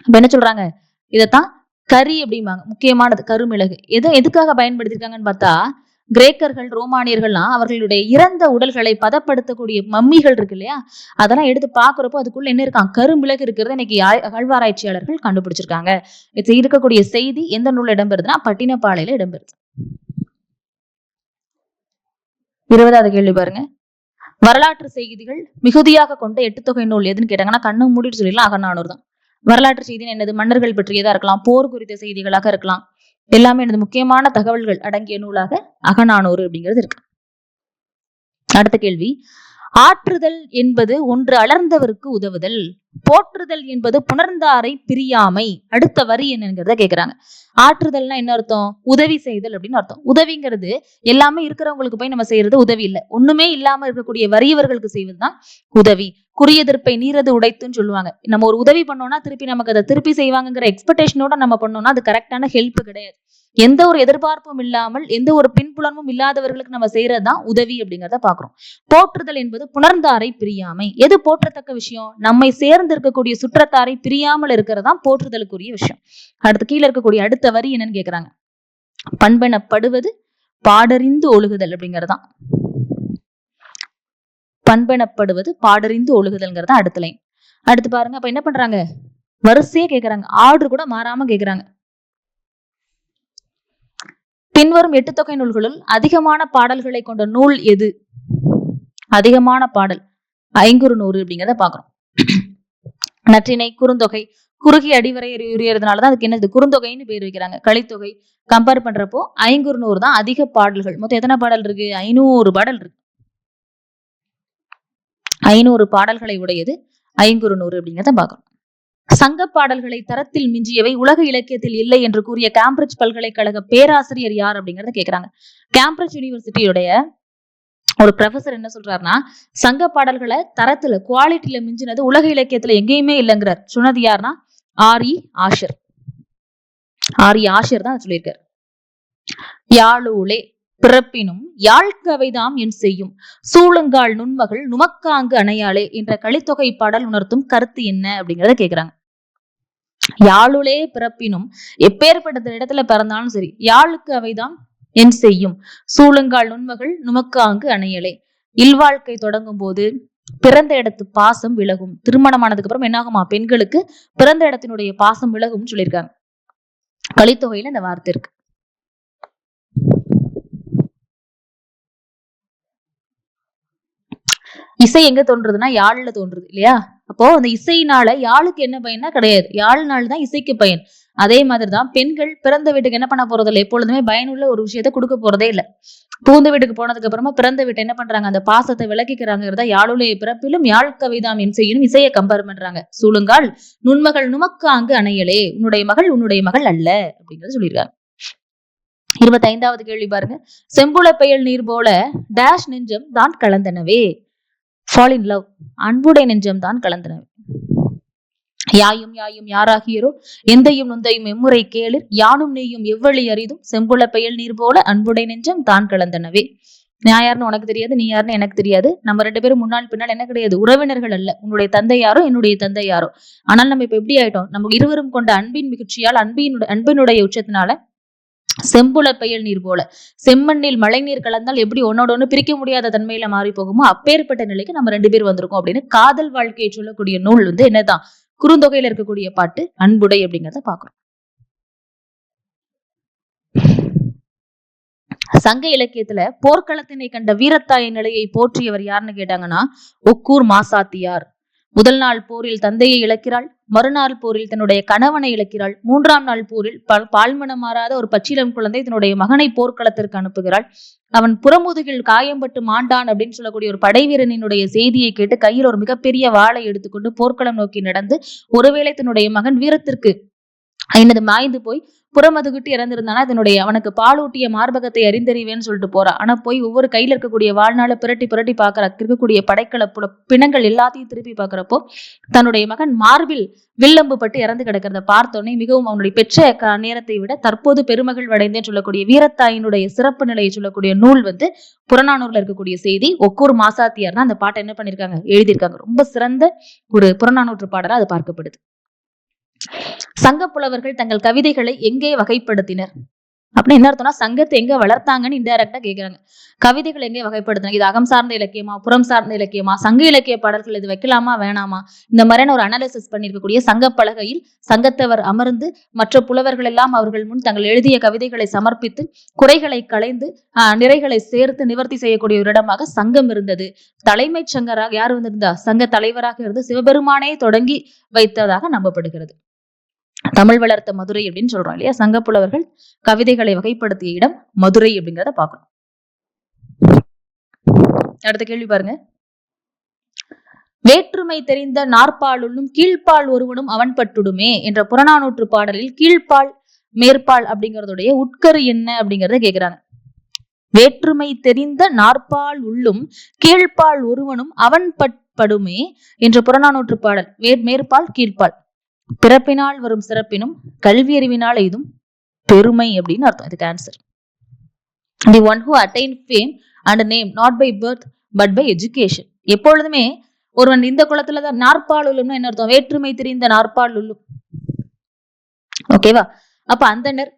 இப்ப என்ன சொல்றாங்க, இதத்தான் கரி அப்படிம்பாங்க. முக்கியமானது கருமிளகு. எதுக்காக பயன்படுத்திருக்காங்கன்னு பார்த்தா, கிரேக்கர்கள், ரோமானியர்கள்லாம் அவர்களுடைய இறந்த உடல்களை பதப்படுத்தக்கூடிய மம்மிகள் இருக்கு இல்லையா, அதெல்லாம் எடுத்து பாக்குறப்போ அதுக்குள்ள என்ன இருக்கான், கருமிளகு இருக்கிறது இன்னைக்கு அகழ்வாராய்ச்சியாளர்கள் கண்டுபிடிச்சிருக்காங்க. இது இருக்கக்கூடிய செய்தி எந்த நூல்ல இடம்பெறுதுன்னா பட்டினப்பாலையில இடம்பெறுது. 20வது கேள்வி பாருங்க. வரலாற்று செய்திகள் மிகுதியாக கொண்ட 8 தொகை நூல் எதுன்னு கேட்டாங்கன்னா கண்ணு மூடிட்டு சொல்லிடலாம், அகநானூறு தான். வரலாற்று செய்தி என்னது, மன்னர்கள் பற்றியதா இருக்கலாம், போர் குறித்த செய்திகளாக இருக்கலாம், எல்லாமே எனது முக்கியமான தகவல்கள் அடங்கிய நூலாக அகநானூறு அப்படிங்கிறது இருக்கு. அடுத்த கேள்வி. ஆற்றுதல் என்பது ஒன்று அலர்ந்தவருக்கு உதவுதல், போற்றுதல் என்பது புணர்ந்தாரை பிரியாமை. அடுத்த வரி என்னங்கிறத கேக்குறாங்க. ஆற்றுதல்னா என்ன அர்த்தம், உதவி செய்தல் அப்படின்னு அர்த்தம். உதவிங்கிறது எல்லாமே இருக்கிறவங்களுக்கு போய் நம்ம செய்யறது உதவி இல்லை, ஒண்ணுமே இல்லாம இருக்கக்கூடிய வறியவர்களுக்கு செய்வதுதான் உதவி. குறியெதிர்ப்பை நீரது உடைத்துன்னு சொல்லுவாங்க. நம்ம ஒரு உதவி பண்ணோம்னா திருப்பி நமக்கு அதை திருப்பி செய்வாங்கிற எக்ஸ்பெக்டேஷனோட நம்ம பண்ணோம்னா அது கரெக்டான ஹெல்ப் கிடையாது. எந்த ஒரு எதிர்பார்ப்பும் இல்லாமல் எந்த ஒரு பின்புலமும் இல்லாதவர்களுக்கு நம்ம செய்யறதுதான் உதவி அப்படிங்கிறத பாக்குறோம். போற்றுதல் என்பது புணர்ந்தாரை பிரியாமை. எது போற்றத்தக்க விஷயம், நம்மை சேர்ந்து இருக்கக்கூடிய சுற்றத்தாரை பிரியாமல் இருக்கிறதா போற்றுதலுக்குரிய விஷயம். அடுத்து கீழே இருக்கக்கூடிய அடுத்த வரி என்னன்னு கேக்குறாங்க. பண்பெனப்படுவது பாடறிந்து ஒழுகுதல் அப்படிங்கறதான். பண்பெனப்படுவது பாடறிந்து ஒழுகுதல்ங்கிறதா அடுத்த லைன். அடுத்து பாருங்க. அப்ப என்ன பண்றாங்க, வரிசையே கேக்குறாங்க, ஆர்டர் கூட மாறாம கேக்குறாங்க. பின்வரும் 8 தொகை நூல்களுள் அதிகமான பாடல்களை கொண்ட நூல் எது, அதிகமான பாடல் 500 அப்படிங்கிறத பாக்குறோம். நற்றிணை, குறுந்தொகை, குறுகிய அடிவரை உரியறதுனாலதான் அதுக்கு என்னது குறுந்தொகைன்னு பேர் வைக்கிறாங்க. கலித்தொகை கம்பேர் பண்றப்போ 500 தான் அதிக பாடல்கள். மொத்தம் எத்தனை பாடல் இருக்கு? 500 பாடல் இருக்கு. 500 பாடல்களை உடையது 500 அப்படிங்கிறத பார்க்கணும். சங்க பாடல்களை தரத்தில் மிஞ்சியவை உலக இலக்கியத்தில் இல்லை என்று கூறிய கேம்பிரிட்ஜ் பல்கலைக்கழக பேராசிரியர் யார் அப்படிங்கறத கேக்குறாங்க. கேம்பிரிட்ஜ் யூனிவர்சிட்டியுடைய ஒரு ப்ரொஃபசர் என்ன சொல்றாருன்னா, சங்க பாடல்களை தரத்துல குவாலிட்டியில மிஞ்சினது உலக இலக்கியத்துல எங்கேயுமே இல்லைங்கிறார். சொன்னது யாருன்னா ஆர்.இ. ஆஷர். ஆர்.இ. ஆஷர் தான் சொல்லியிருக்காரு. யாழூலே பிறப்பினும் யாழ்கவைதாம் என் செய்யும் சூழுங்கால் நுண்மகள் நுமக்காங்கு அணையாளே என்ற கலித்தொகை பாடல் உணர்த்தும் கருத்து என்ன அப்படிங்கறத கேக்குறாங்க. யாழுலே பிறப்பினும் எப்பேற்பட்ட இடத்துல பிறந்தாலும் சரி, யாழுக்கு அவைதான் என் செய்யும் சூழுங்கால் நுண்மகள் நுமக்காங்கு அணையலே. இல்வாழ்க்கை தொடங்கும் போது பிறந்த இடத்து பாசம் விலகும். திருமணமானதுக்கு அப்புறம் என்ன ஆகுமா? பெண்களுக்கு பிறந்த இடத்தினுடைய பாசம் விலகும்னு சொல்லியிருக்காங்க. கலித்தொகையில இந்த வார்த்தை இருக்கு. இசை எங்க தோன்றுறதுன்னா யாழ்ல தோன்றுது இல்லையா? அப்போ அந்த இசையினால யாழுக்கு என்ன பயன்னா கிடையாது. யாழ்னால தான் இசைக்கு பயன். அதே மாதிரிதான் பெண்கள் பிறந்த வீட்டுக்கு என்ன பண்ண போறது இல்லை, எப்பொழுதுமே பயனுள்ள ஒரு விஷயத்த கொடுக்க போறதே இல்லை. பூந்த வீட்டுக்கு போனதுக்கு அப்புறமா பிறந்த வீட்டை என்ன பண்றாங்க? அந்த பாசத்தை விளக்கிக்கிறாங்கிறத யாழுடைய பிறப்பிலும் யாழ் கவிதாம் என் செய்யும் இசையை கம்பேர் பண்றாங்க. சூழுங்கால் நுண்மகள் நுமக்கு அங்கு அணையலே, உன்னுடைய மகள் அல்ல அப்படிங்கறது சொல்லியிருக்காங்க. 25வது கேள்வி பாருங்க. செம்புல பெயல் நீர் போல டேஷ் நெஞ்சம் தான் கலந்தனவே. ஃபால் இன் லவ், அன்புடை நெஞ்சம் தான் கலந்தனவே. யாயும் யாயும் யாராகியரோ எந்தையும் நுந்தையும் எம்முறை கேளிர் யானும் நீயும் எவ்வளி அரிதும் செம்புல பெயல் நீர் போல அன்புடை நெஞ்சம் தான் கலந்தனவே. நான் யாருன்னு உனக்கு தெரியாது, நீ யாருன்னு எனக்கு தெரியாது. நம்ம 2 பேரும் முன்னாள் பின்னால் என்ன கிடையாது, உறவினர்கள் அல்ல. உன்னுடைய தந்தை யாரோ என்னுடைய தந்தை யாரோ. ஆனால் நம்ம இப்ப எப்படி ஆயிட்டோம்? நம்ம இருவரும் கொண்ட அன்பின் மிகுச்சியால் அன்பினுடைய உச்சத்தினால செம்புல பெயல் நீர் போல செம்மண்ணில் மழை நீர் கலந்தால் எப்படி ஒன்னோட ஒண்ணு பிரிக்க முடியாத தன்மையில மாறி போகுமோ அப்பேற்பட்ட நிலைக்கு நம்ம 2 பேர் வந்திருக்கோம் அப்படின்னு காதல் வாழ்க்கையை சொல்லக்கூடிய நூல் என்னதான் குறுந்தொகையில இருக்கக்கூடிய பாட்டு அன்புடை அப்படிங்கிறத பாக்குறோம். சங்க இலக்கியத்துல போர்க்களத்தினை கண்ட வீரத்தாயின் நிலையை போற்றியவர் யாருன்னு கேட்டாங்கன்னா ஒக்கூர் மாசாத்தியார். முதல் நாள் போரில் தந்தையை இழக்கிறாள், மறுநாள் போரில் தன்னுடைய கணவனை இழக்கிறாள், 3ஆம் நாள் போரில் பால்மனம் மாறாத ஒரு பச்சிலம் குழந்தை தன்னுடைய மகனை போர்க்களத்திற்கு அனுப்புகிறாள். அவன் புறமுதுகில் காயம்பட்டு மாண்டான் அப்படின்னு சொல்லக்கூடிய ஒரு படை வீரனினுடைய செய்தியை கேட்டு கையில் ஒரு மிகப்பெரிய வாளை எடுத்துக்கொண்டு போர்க்களம் நோக்கி நடந்து ஒருவேளை தன்னுடைய மகன் வீரத்திற்கு மாய்ந்து போய் புறமதுகிட்டு இறந்திருந்தானா அவனுக்கு பாலூட்டிய மார்பகத்தை அறிந்தறிவேன்னு சொல்லிட்டு போறா. ஆனா போய் ஒவ்வொரு கையில இருக்கக்கூடிய வாழ்நாள புரட்டி புரட்டி பாக்குற இருக்கக்கூடிய படைக்கல பிணங்கள் எல்லாத்தையும் திருப்பி பாக்குறப்போ தன்னுடைய மகன் மார்பில் வில்லம்பு பட்டு இறந்து கிடக்கிறத பார்த்தோன்னே மிகவும் அவனுடைய பெற்ற நேரத்தை விட தற்போது பெருமகள் அடைந்தேன்னு சொல்லக்கூடிய வீரத்தாயினுடைய சிறப்பு நிலையை சொல்லக்கூடிய நூல் புறநானூர்ல இருக்கக்கூடிய செய்தி. ஒக்கூர் மாசாத்தியார் தான் அந்த பாட்டை என்ன பண்ணிருக்காங்க, எழுதியிருக்காங்க. ரொம்ப சிறந்த ஒரு புறநானூற்று பாடலா அது பார்க்கப்படுது. சங்க புலவர்கள் தங்கள் கவிதைகளை எங்கே வகைப்படுத்தினர் அப்படின்னு என்ன அர்த்தம்னா சங்கத்தை எங்க வளர்த்தாங்கன்னு இன்டைரக்டா கேக்குறாங்க. கவிதைகள் எங்கே வகைப்படுத்தினாங்க? இது அகம் சார்ந்த இலக்கியமா, புறம் சார்ந்த இலக்கியமா, சங்க இலக்கிய பாடல்கள் இது வைக்கலாமா வேணாமா, இந்த மாதிரியான ஒரு அனாலிசிஸ் பண்ணிருக்கக்கூடிய சங்க பலகையில் சங்கத்தவர் அமர்ந்து மற்ற புலவர்கள் எல்லாம் அவர்கள் முன் தங்கள் எழுதிய கவிதைகளை சமர்ப்பித்து குறைகளை களைந்து நிறைகளை சேர்த்து நிவர்த்தி செய்யக்கூடிய ஒரு இடமாக சங்கம் இருந்தது. தலைமைச் சங்கராக யார் வந்திருந்தா? சங்க தலைவராக இருந்து சிவபெருமானே தொடங்கி வைத்ததாக நம்பப்படுகிறது. தமிழ் வளர்த்த மதுரை அப்படின்னு சொல்றோம் இல்லையா? சங்க புலவர்கள் கவிதைகளை வகைப்படுத்திய இடம் மதுரை அப்படிங்கிறத பார்க்கணும். அடுத்த கேள்வி பாருங்க. வேற்றுமை தெரிந்த நாற்பாலுள்ளும் கீழ்ப்பால் ஒருவனும் அவன் பட்டுடுமே என்ற புறநானூற்று பாடலில் கீழ்ப்பால் மேற்பால் அப்படிங்கறதுடைய உட்கரு என்ன அப்படிங்கறத கேக்குறாங்க. வேற்றுமை தெரிந்த நாற்பால் உள்ளும் கீழ்ப்பால் ஒருவனும் அவன் படுமே என்ற புறநானூற்று பாடல். மேற்பால் கீழ்ப்பால் பிறப்பினால் வரும் சிறப்பினும் கல்வி அறிவினால் எய்தும் பெருமை அப்படின்னு அர்த்தம். இதுக்கு answer the one who attain fame and name not by birth but by education. எப்பொழுதுமே ஒருவன் இந்த குலத்துலதான் நாற்பால் உள்ளும்னா என்ன அர்த்தம்? வேற்றுமை தெரிந்த நாற்பால் உள்ளும். ஓகேவா? அப்ப அந்தனர்,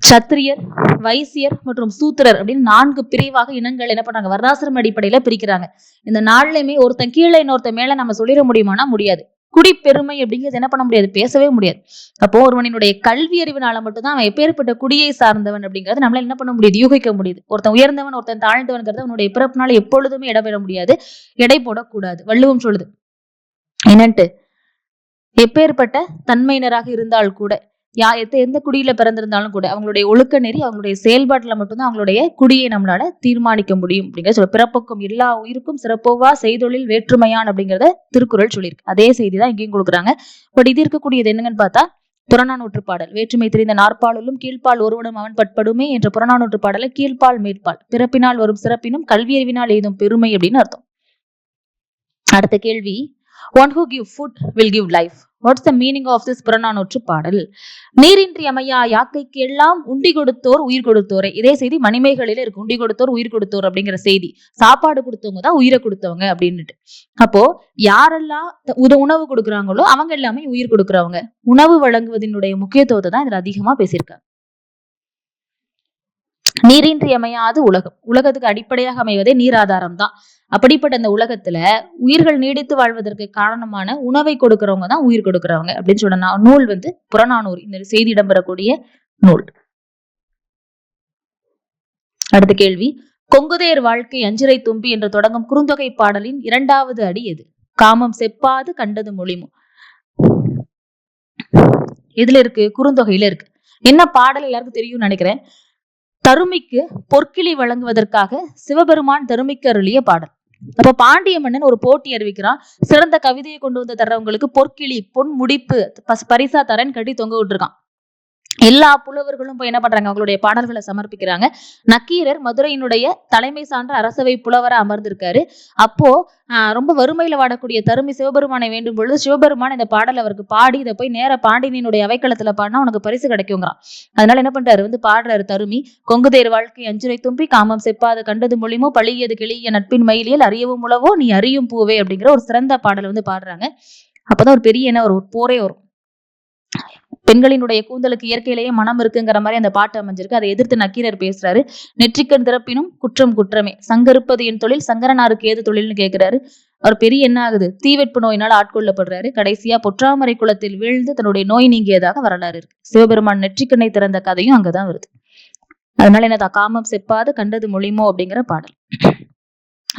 சத்திரியர், வைசியர் மற்றும் சூத்திரர் அப்படின்னு 4 பிரிவாக இனங்கள் என்ன பண்றாங்க, வர்ணாசிரம அடிப்படையில பிரிக்கிறாங்க. இந்த நாள்லயுமே ஒருத்தன் கீழே இன்னொருத்தன் மேல நம்ம சொல்லிட முடியுமானா முடியாது. குடிப்பெருமை அப்படிங்கிறது என்ன பண்ண முடியாது, பேசவே முடியாது. அப்போ ஒருவனுடைய கல்வி அறிவினால மட்டும்தான் அவன் எப்பேற்பட்ட குடியை சார்ந்தவன் அப்படிங்கறது நம்மளால என்ன பண்ண முடியுது, யூகிக்க முடியுது. ஒருத்தன் உயர்ந்தவன் ஒருத்தன் தாழ்ந்தவன்கிறது அவனுடைய பிறப்புனால எப்பொழுதுமே இடம்பெற முடியாது, எடை போடக்கூடாது. வள்ளுவம் சொல்லுது என்னன்ட்டு, எப்பேற்பட்ட தன்மையினராக இருந்தால் கூட, எந்த குடியில பிறந்திருந்தாலும் கூட அவங்களுடைய ஒழுக்க நெறி, அவங்களுடைய செயல்பாட்டுல மட்டும்தான் அவங்களுடைய குடியை நம்மளால தீர்மானிக்க முடியும் அப்படிங்கிற சொல்ல. பிறப்புக்கும் எல்லா உயிருக்கும் சிறப்போவா செய்தொழில் வேற்றுமையான் அப்படிங்கிறத திருக்குறள் சொல்லியிருக்கு. அதே செய்திதான் இங்கேயும் கொடுக்குறாங்க. பட் இது இருக்கக்கூடியது என்னங்கன்னு பார்த்தா புறநானூற்று பாடல். வேற்றுமை தெரிந்த நாற்பாலும் கீழ்ப்பால் ஒருவனும் அவன் பட்படுமே என்ற புறநானூற்று பாடல கீழ்ப்பால் மேற்பால், பிறப்பினால் வரும் சிறப்பினும் கல்வியறிவினால் ஏதும் பெருமை அப்படின்னு அர்த்தம். அடுத்த கேள்வி, one who give food will give life. What's the meaning of this புறநானூற்று பாடல்? நீரின்றி அமையா யாக்கைக்கு எல்லாம் உண்டி கொடுத்தோர் உயிர் கொடுத்தோரே. இதே செய்தி மணிமேகலையில இருக்கு. உண்டி கொடுத்தோர் உயிர் கொடுத்தோர் அப்படிங்கிற செய்தி. சாப்பாடு கொடுத்தவங்க தான் உயிரை கொடுத்தவங்க அப்படின்னுட்டு. அப்போ யாரெல்லாம் உணவு கொடுக்குறாங்களோ அவங்க எல்லாமே உயிர் கொடுக்குறவங்க. உணவு வழங்குவதனுடைய முக்கியத்துவத்தை தான் இதுல அதிகமா பேசியிருக்காங்க. நீரின்றி அமையாது உலகம். உலகத்துக்கு அடிப்படையாக அமைவதே நீர் ஆதாரம் தான். அப்படிப்பட்ட அந்த உலகத்துல உயிர்கள் நீடித்து வாழ்வதற்கு காரணமான உணவை கொடுக்கிறவங்க தான் உயிர் கொடுக்கிறவங்க அப்படின்னு சொன்ன நூல் புறநானூறு. இந்த செய்தி இடம்பெறக்கூடிய நூல். அடுத்த கேள்வி, கொங்குதேர் வாழ்க்கை அஞ்சிரை தும்பி என்று தொடங்கும் குறுந்தொகை பாடலின் 2வது அடி எது? காமம் செப்பாது கண்டது மொழிமு. இதுல இருக்கு, குறுந்தொகையில இருக்கு. என்ன பாடல் எல்லாருக்கும் தெரியும் நினைக்கிறேன். தருமிக்கு பொற்கிளி வழங்குவதற்காக சிவபெருமான் தருமிக்கு அருளிய பாடல். அப்ப பாண்டிய மன்னன் ஒரு போட்டி அறிவிக்கிறான். சிறந்த கவிதையை கொண்டு வந்து தர்றவங்களுக்கு பொற்கிளி, பொன் முடிப்பு பரிசா தரேன்னு கட்டி தொங்க விட்டுருக்கான். எல்லா புலவர்களும் போய் என்ன பண்றாங்க, அவங்களுடைய பாடல்களை சமர்ப்பிக்கிறாங்க. நக்கீரர் மதுரையினுடைய தலைமை சான்ற அரசவை புலவரா அமர்ந்திருக்காரு. அப்போ ரொம்ப வறுமையில வாடக்கூடிய தருமி சிவபெருமானை வேண்டும் பொழுது சிவபெருமான் இந்த பாடல் அவருக்கு பாடி இதை போய் நேர பாண்டியனுடைய அவைக்களத்துல பாடினா உனக்கு பரிசு கிடைக்குங்கிறான். அதனால என்ன பண்றாரு, பாடுறாரு தருமி. கொங்குதேர் வாழ்க்கை அஞ்சிரை தும்பி காமம் செப்பாது கண்டது மொழிமோ பழியது கிளிய நட்பின் மயிலியல் அறியவும் உளவோ நீ அறியும் பூவே அப்படிங்கிற ஒரு சிறந்த பாடல் பாடுறாங்க. அப்பதான் ஒரு பெரிய ஒரு போரே வரும். பெண்களினுடைய கூந்தலுக்கு இயற்கையிலேயே மனம் இருக்குங்கிற மாதிரி அந்த பாட்டு அமைஞ்சிருக்கு. அதை எதிர்த்து நக்கீரர் பேசுறாரு. நெற்றிக்கண் திறப்பினும் குற்றம் குற்றமே, சங்கருப்பது என் தொழில் சங்கரனாருக்கு ஏது தொழில்னு கேட்கிறாரு. அவர் பெரிய என்ன ஆகுது, தீவெட்பு நோயினால் ஆட்கொள்ளப்படுறாரு. கடைசியா பொற்றாமரை குளத்தில் வீழ்ந்து தன்னுடைய நோய் நீங்கியதாக வரலாறு இருக்கு. சிவபெருமான் நெற்றிக்கண்ணை திறந்த கதையும் அங்கதான் வருது. அதனால என்னதான் காமம் செப்பாது கண்டது மொழிமோ அப்படிங்கிற பாடல்.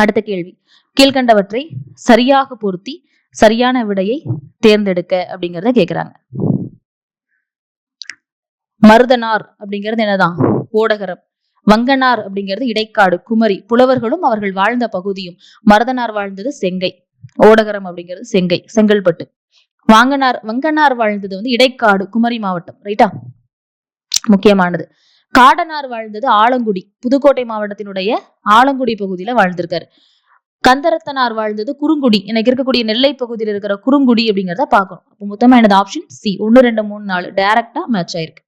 அடுத்த கேள்வி, கீழ்கண்டவற்றை சரியாக பொருத்தி சரியான விடையை தேர்ந்தெடுக்க அப்படிங்கிறத கேக்குறாங்க. மருதனார் அப்படிங்கிறது என்னதான், ஓடகரம். வங்கனார் அப்படிங்கிறது இடைக்காடு குமரி, புலவர்களும் அவர்கள் வாழ்ந்த பகுதியும். மருதனார் வாழ்ந்தது செங்கை, ஓடகரம் அப்படிங்கிறது செங்கை செங்கல்பட்டு. வங்கனார் வாழ்ந்தது இடைக்காடு குமரி மாவட்டம். ரைட்டா, முக்கியமானது. காடனார் வாழ்ந்தது ஆலங்குடி, புதுக்கோட்டை மாவட்டத்தினுடைய ஆலங்குடி பகுதியில வாழ்ந்திருக்காரு. கந்தரத்தனார் வாழ்ந்தது குறுங்குடி, எனக்கு இருக்கக்கூடிய நெல்லை பகுதியில் இருக்கிற குறுங்குடி அப்படிங்கிறத பாக்கணும். அப்போ மொத்தமா என்னது ஆப்ஷன் சி 1 2 3 4 டைரக்டா மேட்ச் ஆயிருக்கு.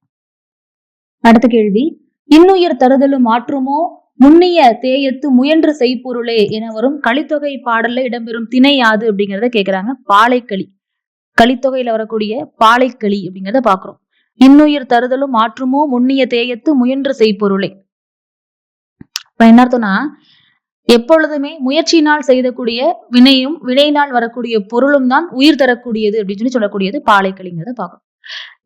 அடுத்த கேள்வி, இன்னுயிர் தருதலும் மாற்றுமோ முன்னிய தேயத்து முயன்று செய்பொருளே என வரும் கலித்தொகை பாடல்ல இடம்பெறும் திணை யாது அப்படிங்கிறத கேக்குறாங்க. பாலைக்களி. கலித்தொகையில வரக்கூடிய பாலைக்களி அப்படிங்கிறத பாக்குறோம். இன்னுயிர் தருதலும் மாற்றுமோ முன்னிய தேயத்து முயன்று செய்பொருளே. இப்ப என்ன அர்த்தம்னா, எப்பொழுதுமே முயற்சியினால் செய்யக்கூடிய வினையும் வினையினால் வரக்கூடிய பொருளும் தான் உயிர் தரக்கூடியது அப்படின்னு சொல்லக்கூடியது பாலைக்களிங்கிறத பார்க்கணும்.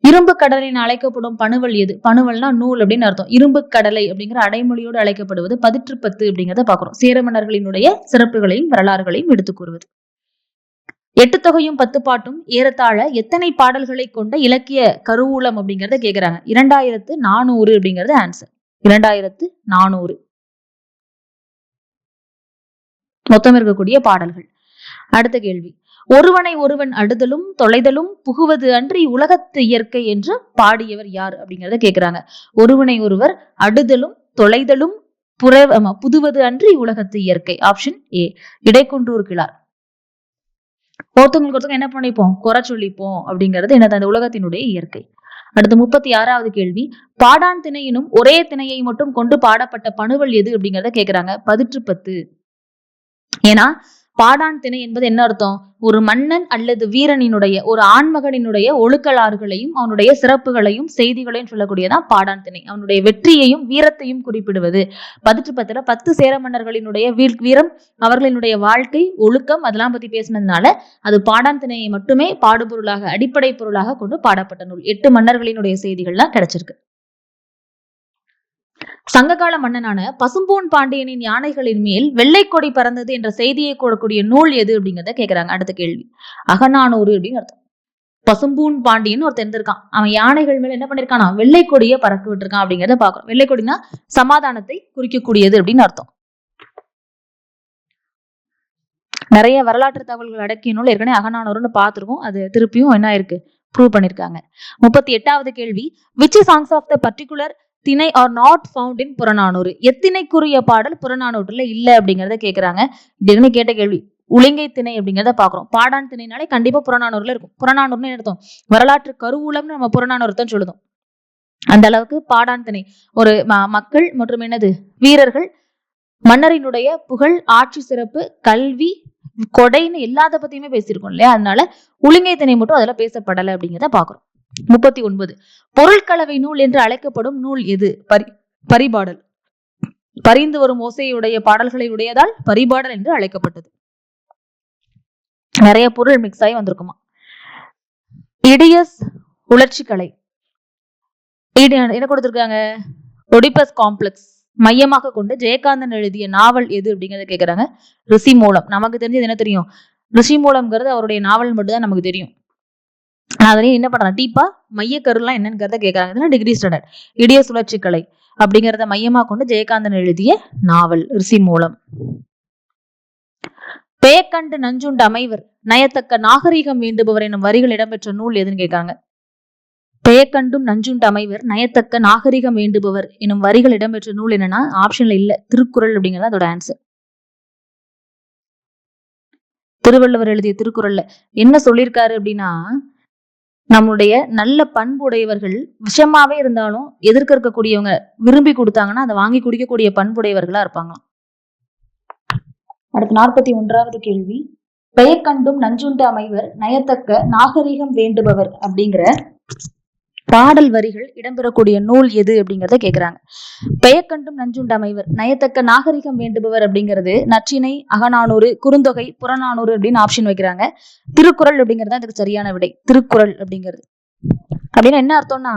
இரும்பு கடலின் அழைக்கப்படும் பணுவல் எது? பணுவல்னா நூல் அப்படின்னு அர்த்தம். இரும்பு கடலை அப்படிங்கிற அடைமொழியோடு அழைக்கப்படுவது பதிற்றுப்பத்து அப்படிங்கிறத பாக்குறோம். சேர மன்னர்களினுடைய சிறப்புகளையும் வரலாறுகளையும் எடுத்துக் கூறுவது. 8 தொகையும் 10 பாட்டும் ஏறத்தாழ எத்தனை பாடல்களை கொண்ட இலக்கிய கருவூலம் அப்படிங்கிறத கேக்குறாங்க. 2400 அப்படிங்கிறது ஆன்சர். 2400 மொத்தம் இருக்கக்கூடிய பாடல்கள். அடுத்த கேள்வி, ஒருவனை ஒருவன் அடுதலும் தொலைதலும் புகுவது அன்றி உலகத்து இயற்கை என்று பாடியவர் யார் அப்படிங்கிறத கேக்குறாங்க. ஒருவனை ஒருவர் அடுதலும் தொலைதலும் புதுவது அன்றி உலகத்து இயற்கை. ஆப்ஷன் ஏ இடைக்குன்றூர் கிழார். ஒருத்தவங்களுக்கு ஒருத்தவங்க என்ன பண்ணிப்போம், குறை சொல்லிப்போம் அப்படிங்கிறது என்னது, அந்த உலகத்தினுடைய இயற்கை. அடுத்து 36வது கேள்வி, பாடான் திணையினும் ஒரே திணையை மட்டும் கொண்டு பாடப்பட்ட பணுவல் எது அப்படிங்கிறத கேக்குறாங்க. பதிற்றுப்பத்து. ஏன்னா பாடான் திணை என்பது என்ன அர்த்தம், ஒரு மன்னன் அல்லது வீரனினுடைய ஒரு ஆண்மகனினுடைய ஒழுக்கலாறுகளையும் அவனுடைய சிறப்புகளையும் செய்திகளையும் சொல்லக்கூடியதான் பாடான் திணை. அவனுடைய வெற்றியையும் வீரத்தையும் குறிப்பிடுவது. பதிற்றுப்பத்துல 10 சேர மன்னர்களினுடைய வீரம், அவர்களினுடைய வாழ்க்கை, ஒழுக்கம் அதெல்லாம் பத்தி பேசினதுனால அது பாடான் திணையை மட்டுமே பாடுபொருளாக அடிப்படை பொருளாக கொண்டு பாடப்பட்ட நூல். 8 மன்னர்களினுடைய செய்திகள்லாம் கிடைச்சிருக்கு. சங்ககால மன்னனான பசும்பூன் பாண்டியனின் யானைகளின் மேல் வெள்ளை கொடி பறந்தது என்ற செய்தியை கூடக்கூடிய நூல் எது அப்படிங்கிறத கேக்குறாங்க. அடுத்த கேள்வி, அகநானூறு அப்படின்னு அர்த்தம். பசும்பூன் பாண்டியன் ஒருத்தன் இருந்திருக்கான். அவன் யானைகள் மேல என்ன பண்ணிருக்கானா, வெள்ளை கொடியை பறக்க விட்டுருக்கான் அப்படிங்கிறத பாக்குறோம். வெள்ளை கொடினா சமாதானத்தை குறிக்கக்கூடியது அப்படின்னு அர்த்தம். நிறைய வரலாற்று தகவல்கள் அடக்கிய நூல் ஏற்கனவே அகநானூறுன்னு பார்த்திருக்கோம். அது திருப்பியும் என்ன இருக்கு, ப்ரூவ் பண்ணிருக்காங்க. 38வது கேள்வி, which songs of the particular திணை are not found in Purananuru? எத்திணைக்குரிய பாடல் புறநானூற்றுல இல்ல அப்படிங்கறத கேக்குறாங்க. இது கேட்ட கேள்வி. உளிங்கை திணை அப்படிங்கிறத பாக்குறோம். பாடான் திணைனாலே கண்டிப்பா புறநானூறுல இருக்கும். புறநானூறுன்னு அர்த்தம் வரலாற்று கருவூலம்னு நம்ம புறநானூறு சொல்லுதோம். அந்த அளவுக்கு பாடான் திணை ஒரு மக்கள் மற்றும் என்னது வீரர்கள், மன்னரினுடைய புகழ், ஆட்சி சிறப்பு, கல்வி, கொடைன்னு எல்லாத்த பத்தியுமே பேசியிருக்கோம் இல்லையா? அதனால உளிங்கை திணை மட்டும் அதுல பேசப்படலை அப்படிங்கிறத பாக்குறோம். 39 பொருட்கலவை நூல் என்று அழைக்கப்படும் நூல் எது? பரிபாடல். பரிந்து வரும் ஓசையுடைய பாடல்களை உடையதால் பரிபாடல் என்று அழைக்கப்பட்டது. நிறைய பொருள் மிக்ஸ் ஆகி வந்திருக்குமா. இடியஸ் உளர்ச்சிக்கலை என்ன கொடுத்திருக்காங்க? ஒடிபஸ் காம்ப்ளெக்ஸ் மையமாக கொண்டு ஜெயகாந்தன் எழுதிய நாவல் எது அப்படிங்கறத கேக்குறாங்க. ரிஷி மூலம். நமக்கு தெரிஞ்சது என்ன தெரியும்? ரிஷி மூலம்ங்கிறது அவருடைய நாவல் மட்டும் தான் நமக்கு தெரியும். அதையும் என்ன பண்றாங்க, டீப்பா மைய கருலாம் என்னங்கிறத கேட்கறாங்க. Degree standard. இடிய சுழற்சிக்கலை அப்படிங்கிறத மையமா கொண்டு ஜெயகாந்தன் எழுதிய நாவல் ரிஷி மூலம். பேக்கண்டு நஞ்சுண்டு அமைவர் நயத்தக்க நாகரீகம் வேண்டுபவர் என்னும் வரிகள் இடம்பெற்ற நூல் எதுன்னு கேட்காங்க. பேக்கண்டும் நஞ்சுண்டு அமைவர் நயத்தக்க நாகரிகம் வேண்டுபவர் எனும் வரிகள் இடம்பெற்ற நூல் என்னன்னா ஆப்ஷன்ல இல்ல, திருக்குறள் அப்படிங்கிறது அதோட ஆன்சர். திருவள்ளுவர் எழுதிய திருக்குறள்ல என்ன சொல்லியிருக்காரு அப்படின்னா, நம்முடைய நல்ல பண்புடையவர்கள் விஷமாவே இருந்தாலும் எதிர்க்க இருக்கக்கூடியவங்க விரும்பி கொடுத்தாங்கன்னா அதை வாங்கி குடிக்கக்கூடிய பண்புடையவர்களா இருப்பாங்க. அடுத்து 41வது கேள்வி, பெயக்கண்டும் நஞ்சுண்டு அமைவர் நயத்தக்க நாகரிகம் வேண்டுபவர் அப்படிங்கிற பாடல் வரிகள் இடம்பெறக்கூடிய நூல் எது அப்படிங்கிறத கேக்குறாங்க. பெயக்கண்டும் நஞ்சுண்டு அமைவர் நயத்தக்க நாகரிகம் வேண்டுபவர் அப்படிங்கிறது நற்றிணை, அகநானூறு, குறுந்தொகை, புறநானூறு அப்படின்னு ஆப்ஷன் வைக்கிறாங்க. திருக்குறள் அப்படிங்கிறது அதுக்கு சரியான விடை. திருக்குறள் அப்படிங்கிறது அப்படின்னு என்ன அர்த்தம்னா,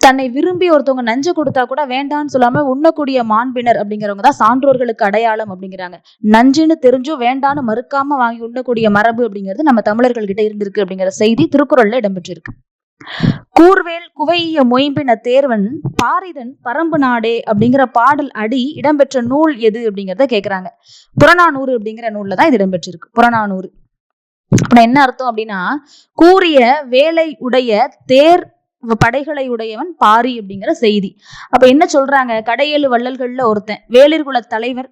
தன்னை விரும்பி ஒருத்தவங்க நஞ்சு கொடுத்தா கூட வேண்டான்னு சொல்லாம உண்ணக்கூடிய மாண்பினர் அப்படிங்கிறவங்க தான் சான்றோர்களுக்கு அடையாளம் அப்படிங்கிறாங்க. நஞ்சுன்னு தெரிஞ்சும் வேண்டான்னு மறுக்காம வாங்கி உண்ணக்கூடிய மரபு அப்படிங்கிறது நம்ம தமிழர்கள் கிட்ட இருந்திருக்கு அப்படிங்கிற செய்தி திருக்குறள்ல இடம்பெற்றிருக்கு. கூர்வேல் குவைய மொயம்பின தேர்வன் பாரிதன் பரம்பு நாடே அப்படிங்கிற பாடல் அடி இடம்பெற்ற நூல் எது அப்படிங்கிறத கேக்குறாங்க. புறநானூறு அப்படிங்கிற நூல்ல தான் இது இடம்பெற்றிருக்கு. புறநானூறு என்ன அர்த்தம் அப்படின்னா, கூறிய வேலை உடைய தேர் படைகளை உடையவன் பாரி அப்படிங்கிற செய்தி. அப்ப என்ன சொல்றாங்க, கடையேழு வள்ளல்கள்ல ஒருத்தன் வேளிர்குல தலைவர்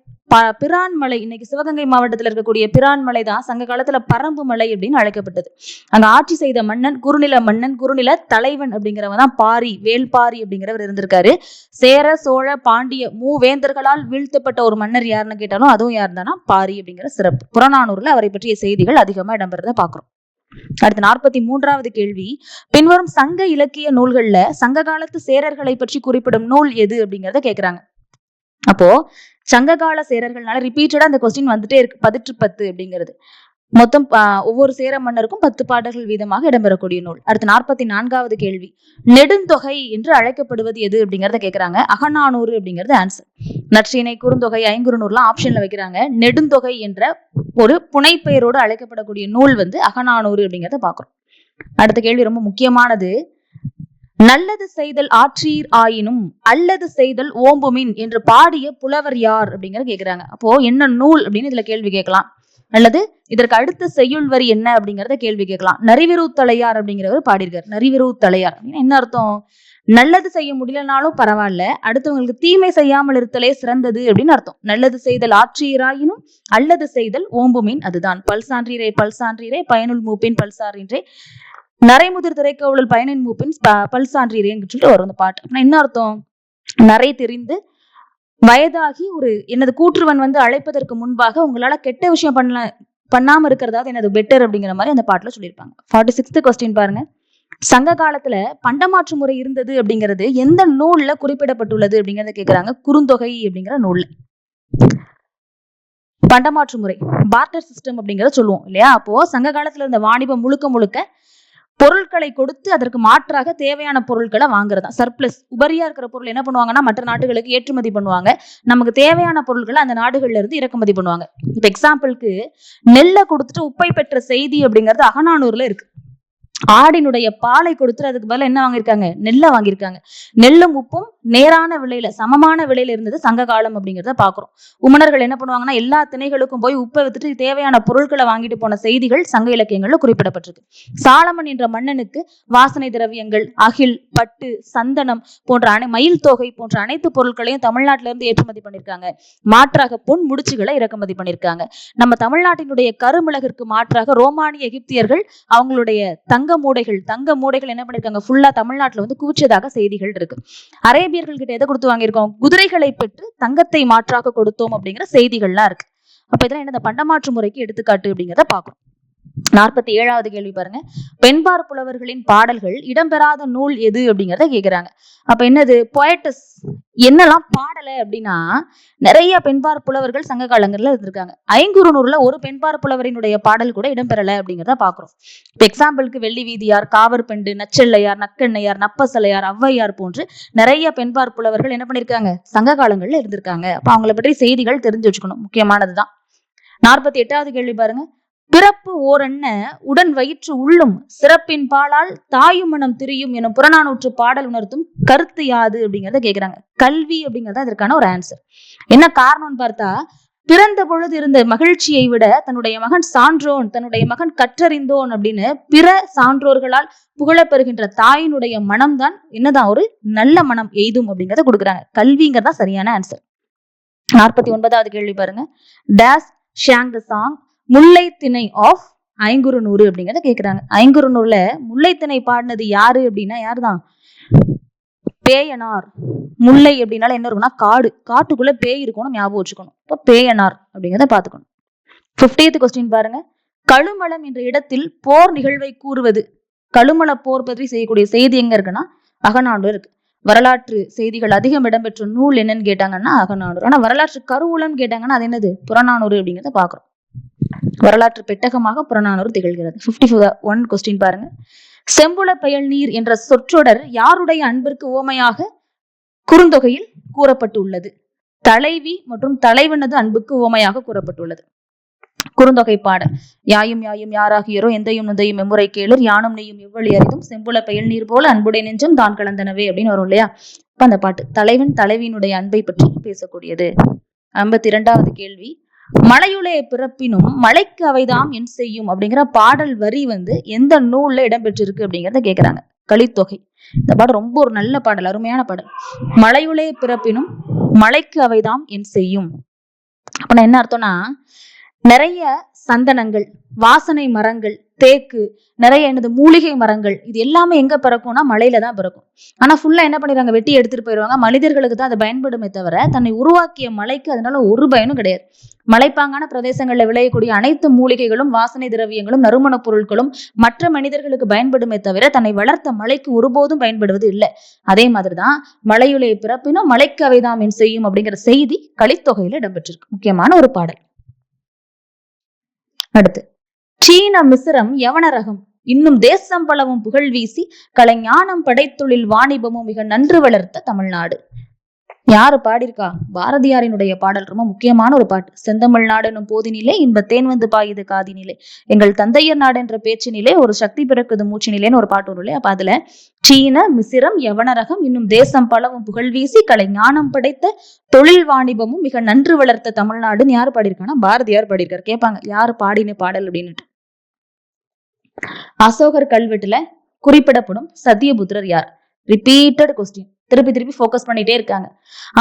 பிரான்மலை, இன்னைக்கு சிவகங்கை மாவட்டத்தில் இருக்கக்கூடிய பிரான்மலை தான் சங்க காலத்துல பரம்பு மலை அப்படின்னு அழைக்கப்பட்டது. அங்க ஆட்சி செய்த மன்னன் குறுநில மன்னன், குறுநில தலைவன் அப்படிங்கிறவங்க தான் பாரி, வேல்பாரி அப்படிங்கிறவர் இருந்திருக்காரு. சேர சோழ பாண்டிய மூவேந்தர்களால் வீழ்த்தப்பட்ட ஒரு மன்னர் யாருன்னு கேட்டாலும் அதுவும் யார் தானா, பாரி அப்படிங்கிற சிறப்பு. புறநானூறுல அவரை பற்றிய செய்திகள் அதிகமா இடம்பெறத பாக்குறோம். அடுத்து 43வது கேள்வி, பின்வரும் சங்க இலக்கிய நூல்கள்ல சங்க காலத்து சேரர்களை பற்றி குறிப்பிடும் நூல் எது அப்படிங்கிறத கேக்குறாங்க. அப்போ சங்ககால சேரர்கள்னால ரிப்பீட்டடா அந்த கொஸ்டின் வந்துட்டே இருக்கு. 10 அப்படிங்கிறது மொத்தம் ஒவ்வொரு சேர மன்னருக்கும் 10 பாடல்கள் வீதமாக இடம்பெறக்கூடிய நூல். அடுத்து 44வது கேள்வி, நெடுந்தொகை என்று அழைக்கப்படுவது எது அப்படிங்கிறத கேக்குறாங்க. அகநானூறு அப்படிங்கிறது ஆன்சர். நற்றிணை, குறுந்தொகை, ஐங்குறுநூறுலாம் ஆப்ஷன்ல வைக்கிறாங்க. நெடுந்தொகை என்ற ஒரு புனைப்பெயரோடு அழைக்கப்படக்கூடிய நூல் அகநானூறு அப்படிங்கிறத பாக்குறோம். அடுத்த கேள்வி ரொம்ப முக்கியமானது. நல்லது செய்தல் ஆற்றீர் ஆயினும் அல்லது செய்தல் ஓம்புமின் என்று பாடிய புலவர் யார் அப்படிங்கிற கேக்குறாங்க. அப்போ என்ன நூல் அப்படின்னு இதுல கேள்வி கேட்கலாம். அல்லது இதற்கு அடுத்த செய்யுள் வரி என்ன அப்படிங்கறத கேள்வி கேட்கலாம். நரிவிருத்தலையார் அப்படிங்கிறவர் பாடியிருக்காரு. நரிவிருத்தலையார் என்ன அர்த்தம்? நல்லது செய்ய முடியலனாலும் பரவாயில்ல, அடுத்தவங்களுக்கு தீமை செய்யாமல் இருத்தலே சிறந்தது அப்படின்னு அர்த்தம். நல்லது செய்தல் ஆற்றீராயினும் அல்லது செய்தல் ஓம்புமின் அதுதான். பல்சான்றீரே பல்சான்றீரே பயனுள் மூப்பின் பல்சாரின்றே நரைமுதிர் திரைக்கவுளல் பயனின் மூப்பின் பல்சான்றீரேன்னு சொல்லிட்டு வரும் அந்த பாட்டு. அப்படின்னா என்ன அர்த்தம்? நரை தெரிந்து வயதாகி ஒரு எனது கூற்றுவன் அழைப்பதற்கு முன்பாக உங்களால கெட்ட விஷயம் பண்ணாம இருக்கிறதாவது எனது பெட்டர் அப்படிங்கிற மாதிரி அந்த பாட்டுல சொல்லியிருப்பாங்க. 46th கொஸ்டின் பாருங்க. சங்க காலத்துல பண்டமாற்று முறை இருந்தது அப்படிங்கிறது எந்த நூல்ல குறிப்பிடப்பட்டுள்ளது அப்படிங்கறத கேக்குறாங்க. குறுந்தொகை அப்படிங்கிற நூல்ல பண்டமாற்று முறை, பார்ட்டர் சிஸ்டம் அப்படிங்கறத சொல்லுவோம் இல்லையா? அப்போ சங்க காலத்துல இருந்த வாணிபம் முழுக்க முழுக்க பொருட்களை கொடுத்து அதற்கு மாற்றாக தேவையான பொருட்களை வாங்குறதா. சர்ப்ளஸ் உபரியா இருக்கிற பொருள் என்ன பண்ணுவாங்கன்னா மற்ற நாடுகளுக்கு ஏற்றுமதி பண்ணுவாங்க. நமக்கு தேவையான பொருட்களை அந்த நாடுகள்ல இருந்து இறக்குமதி பண்ணுவாங்க. இப்ப எக்ஸாம்பிளுக்கு நெல்லை கொடுத்துட்டு உப்பை பெற்ற செய்தி அப்படிங்கிறது அகநானூறுல இருக்கு. ஆடினுடைய பாலை கொடுத்துட்டு அதுக்கு பதிலா என்ன வாங்கியிருக்காங்க? நெல்லை வாங்கியிருக்காங்க. நெல்லும் உப்பும் நேரான விலையில, சமமான விலையில இருந்தது சங்க காலம் அப்படிங்கிறத பாக்குறோம். உமணர்கள் என்ன பண்ணுவாங்கன்னா எல்லா திணைகளுக்கும் போய் உப்பை வித்துட்டு தேவையான பொருட்களை வாங்கிட்டு போன செய்திகள் சங்க இலக்கியங்கள்ல குறிப்பிடப்பட்டிருக்கு. சாலமன் என்ற மன்னனுக்கு வாசனை திரவியங்கள், அகில், பட்டு, சந்தனம் போன்ற மயில் தொகை போன்ற அனைத்து பொருட்களையும் தமிழ்நாட்டில இருந்து ஏற்றுமதி பண்ணிருக்காங்க. மாற்றாக பொன் முடிச்சுகளை இறக்குமதி பண்ணிருக்காங்க. நம்ம தமிழ்நாட்டினுடைய கருமிளகிற்கு மாற்றாக ரோமானிய எகிப்தியர்கள் அவங்களுடைய தங்க மூடைகள் என்ன பண்ணிருக்காங்க? ஃபுல்லா தமிழ்நாட்டுல வந்து குவிச்சதாக செய்திகள் இருக்கு. அரேபியர்கள் கிட்ட எதை கொடுத்து வாங்கியிருக்கோம்? குதிரைகளை பெற்று தங்கத்தை மாற்றாக கொடுத்தோம் அப்படிங்கிற செய்திகள்லாம் இருக்கு. அப்ப இதெல்லாம் என்ன? பண்டமாற்று முறைக்கு எடுத்துக்காட்டு அப்படிங்கிறத பாக்குறோம். 47வது கேள்வி பாருங்க. பெண்பார் புலவர்களின் பாடல்கள் இடம்பெறாத நூல் எது அப்படிங்கிறத கேக்குறாங்க. அப்ப என்னது? பொயட்டஸ் என்னெல்லாம் பாடல அப்படின்னா, நிறைய பெண்பார் புலவர்கள் சங்க காலங்கள்ல இருந்திருக்காங்க. ஐங்குறுநூறுல ஒரு பெண்பார் புலவரினுடைய பாடல் கூட இடம்பெறல அப்படிங்கிறத பாக்குறோம். இப்ப எக்ஸாம்பிளுக்கு வெள்ளி வீதியார், காவற்பெண்டு, நச்செல்லையார், நக்கண்ணையார், நப்பசலையார், ஔவையார் போன்று நிறைய பெண்பார் புலவர்கள் என்ன பண்ணிருக்காங்க? சங்க காலங்கள்ல இருந்திருக்காங்க. அப்ப அவங்களை பற்றி செய்திகள் தெரிஞ்சு வச்சுக்கணும், முக்கியமானதுதான். 48வது கேள்வி பாருங்க. பிறப்பு ஓரன்ன உடன் வயிற்று உள்ளும் சிறப்பின் பாலால் தாயும் மனம் திரியும் எனும் புறநானூற்று பாடல் உணர்த்தும் கருத்து யாது அப்படிங்கிறத கேக்குறாங்க. கல்வி அப்படிங்கறத இதற்கான ஒரு ஆன்சர். என்ன காரணம்னு பார்த்தா, பிறந்த பொழுது இருந்த மகிழ்ச்சியை விட தன்னுடைய மகன் சான்றோன், தன்னுடைய மகன் கற்றறிந்தோன் அப்படின்னு பிற சான்றோர்களால் புகழப்பெறுகின்ற தாயினுடைய மனம்தான் என்னதான்? ஒரு நல்ல மனம் எய்தும் அப்படிங்கிறத கொடுக்குறாங்க. கல்விங்கிறதா சரியான ஆன்சர். 49வது கேள்வி பாருங்க. டேஸ் ஷாங் த சாங் முல்லை திணை ஆஃப் ஐங்குறுநூறு அப்படிங்கிறத கேக்குறாங்க. ஐங்குறுநூறுல முல்லை திணை பாடினது யாரு அப்படின்னா யாருதான்? பேயனார். முல்லை அப்படின்னால என்ன இருக்கும்னா காடு, காட்டுக்குள்ள பேய் இருக்கணும், ஞாபகம் வச்சுக்கணும். இப்போ பேயனார் அப்படிங்கிறத பாத்துக்கணும். 50th கொஸ்டின் பாருங்க. கழுமலம் என்ற இடத்தில் போர் நிகழ்வை கூறுவது. கழுமல போர் பற்றி செய்யக்கூடிய செய்தி எங்க இருக்குன்னா அகநானூறு இருக்கு. வரலாற்று செய்திகள் அதிகம் இடம்பெற்ற நூல் என்னன்னு கேட்டாங்கன்னா அகநானூறு. ஆனா வரலாற்று கருவூலம் கேட்டாங்கன்னா அது என்னது? புறநானூறு அப்படிங்கிறத பாக்குறோம். வரலாற்று பெட்டகமாக புறநானூறு திகழ்கிறது. 51 கொஸ்டின் பாருங்க. செம்புல பயல் நீர் என்ற சொற்றொடர் யாருடைய அன்பிற்கு உவமையாக குறுந்தொகையில் கூறப்பட்டுள்ளது? தலைவி மற்றும் தலைவனது அன்புக்கு உவமையாக கூறப்பட்டுள்ளது. குறுந்தொகை பாடல். யாயும் யாயும் யாராகியரோ எந்தையும் நுந்தையும் எம்முறை கேளர் யானும் நெய்யும் எவ்வளி அறிந்தும் செம்புல பயல் நீர் போல அன்புடை நெஞ்சம் தான் கலந்தனவே அப்படின்னு வரும் இல்லையா? இப்ப அந்த பாட்டு தலைவன் தலைவியினுடைய அன்பை பற்றி பேசக்கூடியது. 52வது கேள்வி. மலையுளே பிறப்பினும் மலைக்கு அவைதாம் என் செய்யும் அப்படிங்கிற பாடல் வரி வந்து எந்த நூல்ல இடம்பெற்றிருக்கு அப்படிங்கிறத கேக்குறாங்க. கலித்தொகை. இந்த பாடல் ரொம்ப ஒரு நல்ல பாடல், அருமையான பாடல். மலையுளே பிறப்பினும் மலைக்கு அவைதாம் என் செய்யும். அப்ப என்ன அர்த்தம்னா, நிறைய சந்தனங்கள், வாசனை மரங்கள், தேக்கு, நிறைய என்னது மூலிகை மரங்கள், இது எல்லாமே எங்க பிறக்கும்னா மலையில தான் பிறக்கும். ஆனா ஃபுல்லா என்ன பண்ணிடுறாங்க? வெட்டி எடுத்துட்டு போயிடுவாங்க. மனிதர்களுக்கு தான் அது பயன்படுமே தவிர தன்னை உருவாக்கிய மலைக்கு அதனால ஒரு பயனும் கிடையாது. மலைப்பாங்கான பிரதேசங்கள்ல விளையக்கூடிய அனைத்து மூலிகைகளும், வாசனை திரவியங்களும், நறுமணப் பொருட்களும் மற்ற மனிதர்களுக்கு பயன்படுமே தவிர தன்னை வளர்த்த மலைக்கு ஒருபோதும் பயன்படுவது இல்லை. அதே மாதிரிதான் மலையுளே பிறப்பினும் மலைக்கு அவைதாம் என் செய்யும் அப்படிங்கிற செய்தி கலித்தொகையில இடம்பெற்றிருக்கு. முக்கியமான ஒரு பாடல். அடுத்து, சீன மிசிரம் யவன ரகம் இன்னும் தேசம் பலவும் புகழ் வீசி கலைஞானம் படைத்தொழில் வாணிபமும் மிக நன்று வளர்த்த தமிழ்நாடு. யாரு பாடியிருக்கா? பாரதியாரினுடைய பாடல். ரொம்ப முக்கியமான ஒரு பாட்டு. செந்தமிழ்நாடு எனும் போதினிலே இன்ப தேன் வந்து பாயுது காதினிலே, எங்கள் தந்தையர் நாடு என்ற பேச்சினிலே ஒரு சக்தி பிறக்குது மூச்சினிலேன்னு ஒரு பாட்டு வரும் இல்லையா? அப்ப அதுல சீன மிசிரம் யவன ரகம் இன்னும் தேசம் பலவும் புகழ் வீசி கலை ஞானம் படைத்த தொழில் வாணிபமும் மிக நன்று வளர்த்த தமிழ்நாடுன்னு யாரு பாடியிருக்காங்கன்னா பாரதியார் பாடியிருக்காரு. கேட்பாங்க யாரு பாடின பாடல் அப்படின்னுட்டு. அசோகர் கல்வெட்டுல குறிப்பிடப்படும் சத்தியபுத்திரர் யார்? ரிப்பீட்டட் கொஸ்டின், திருப்பி திருப்பி போக்கஸ் பண்ணிட்டே இருக்காங்க.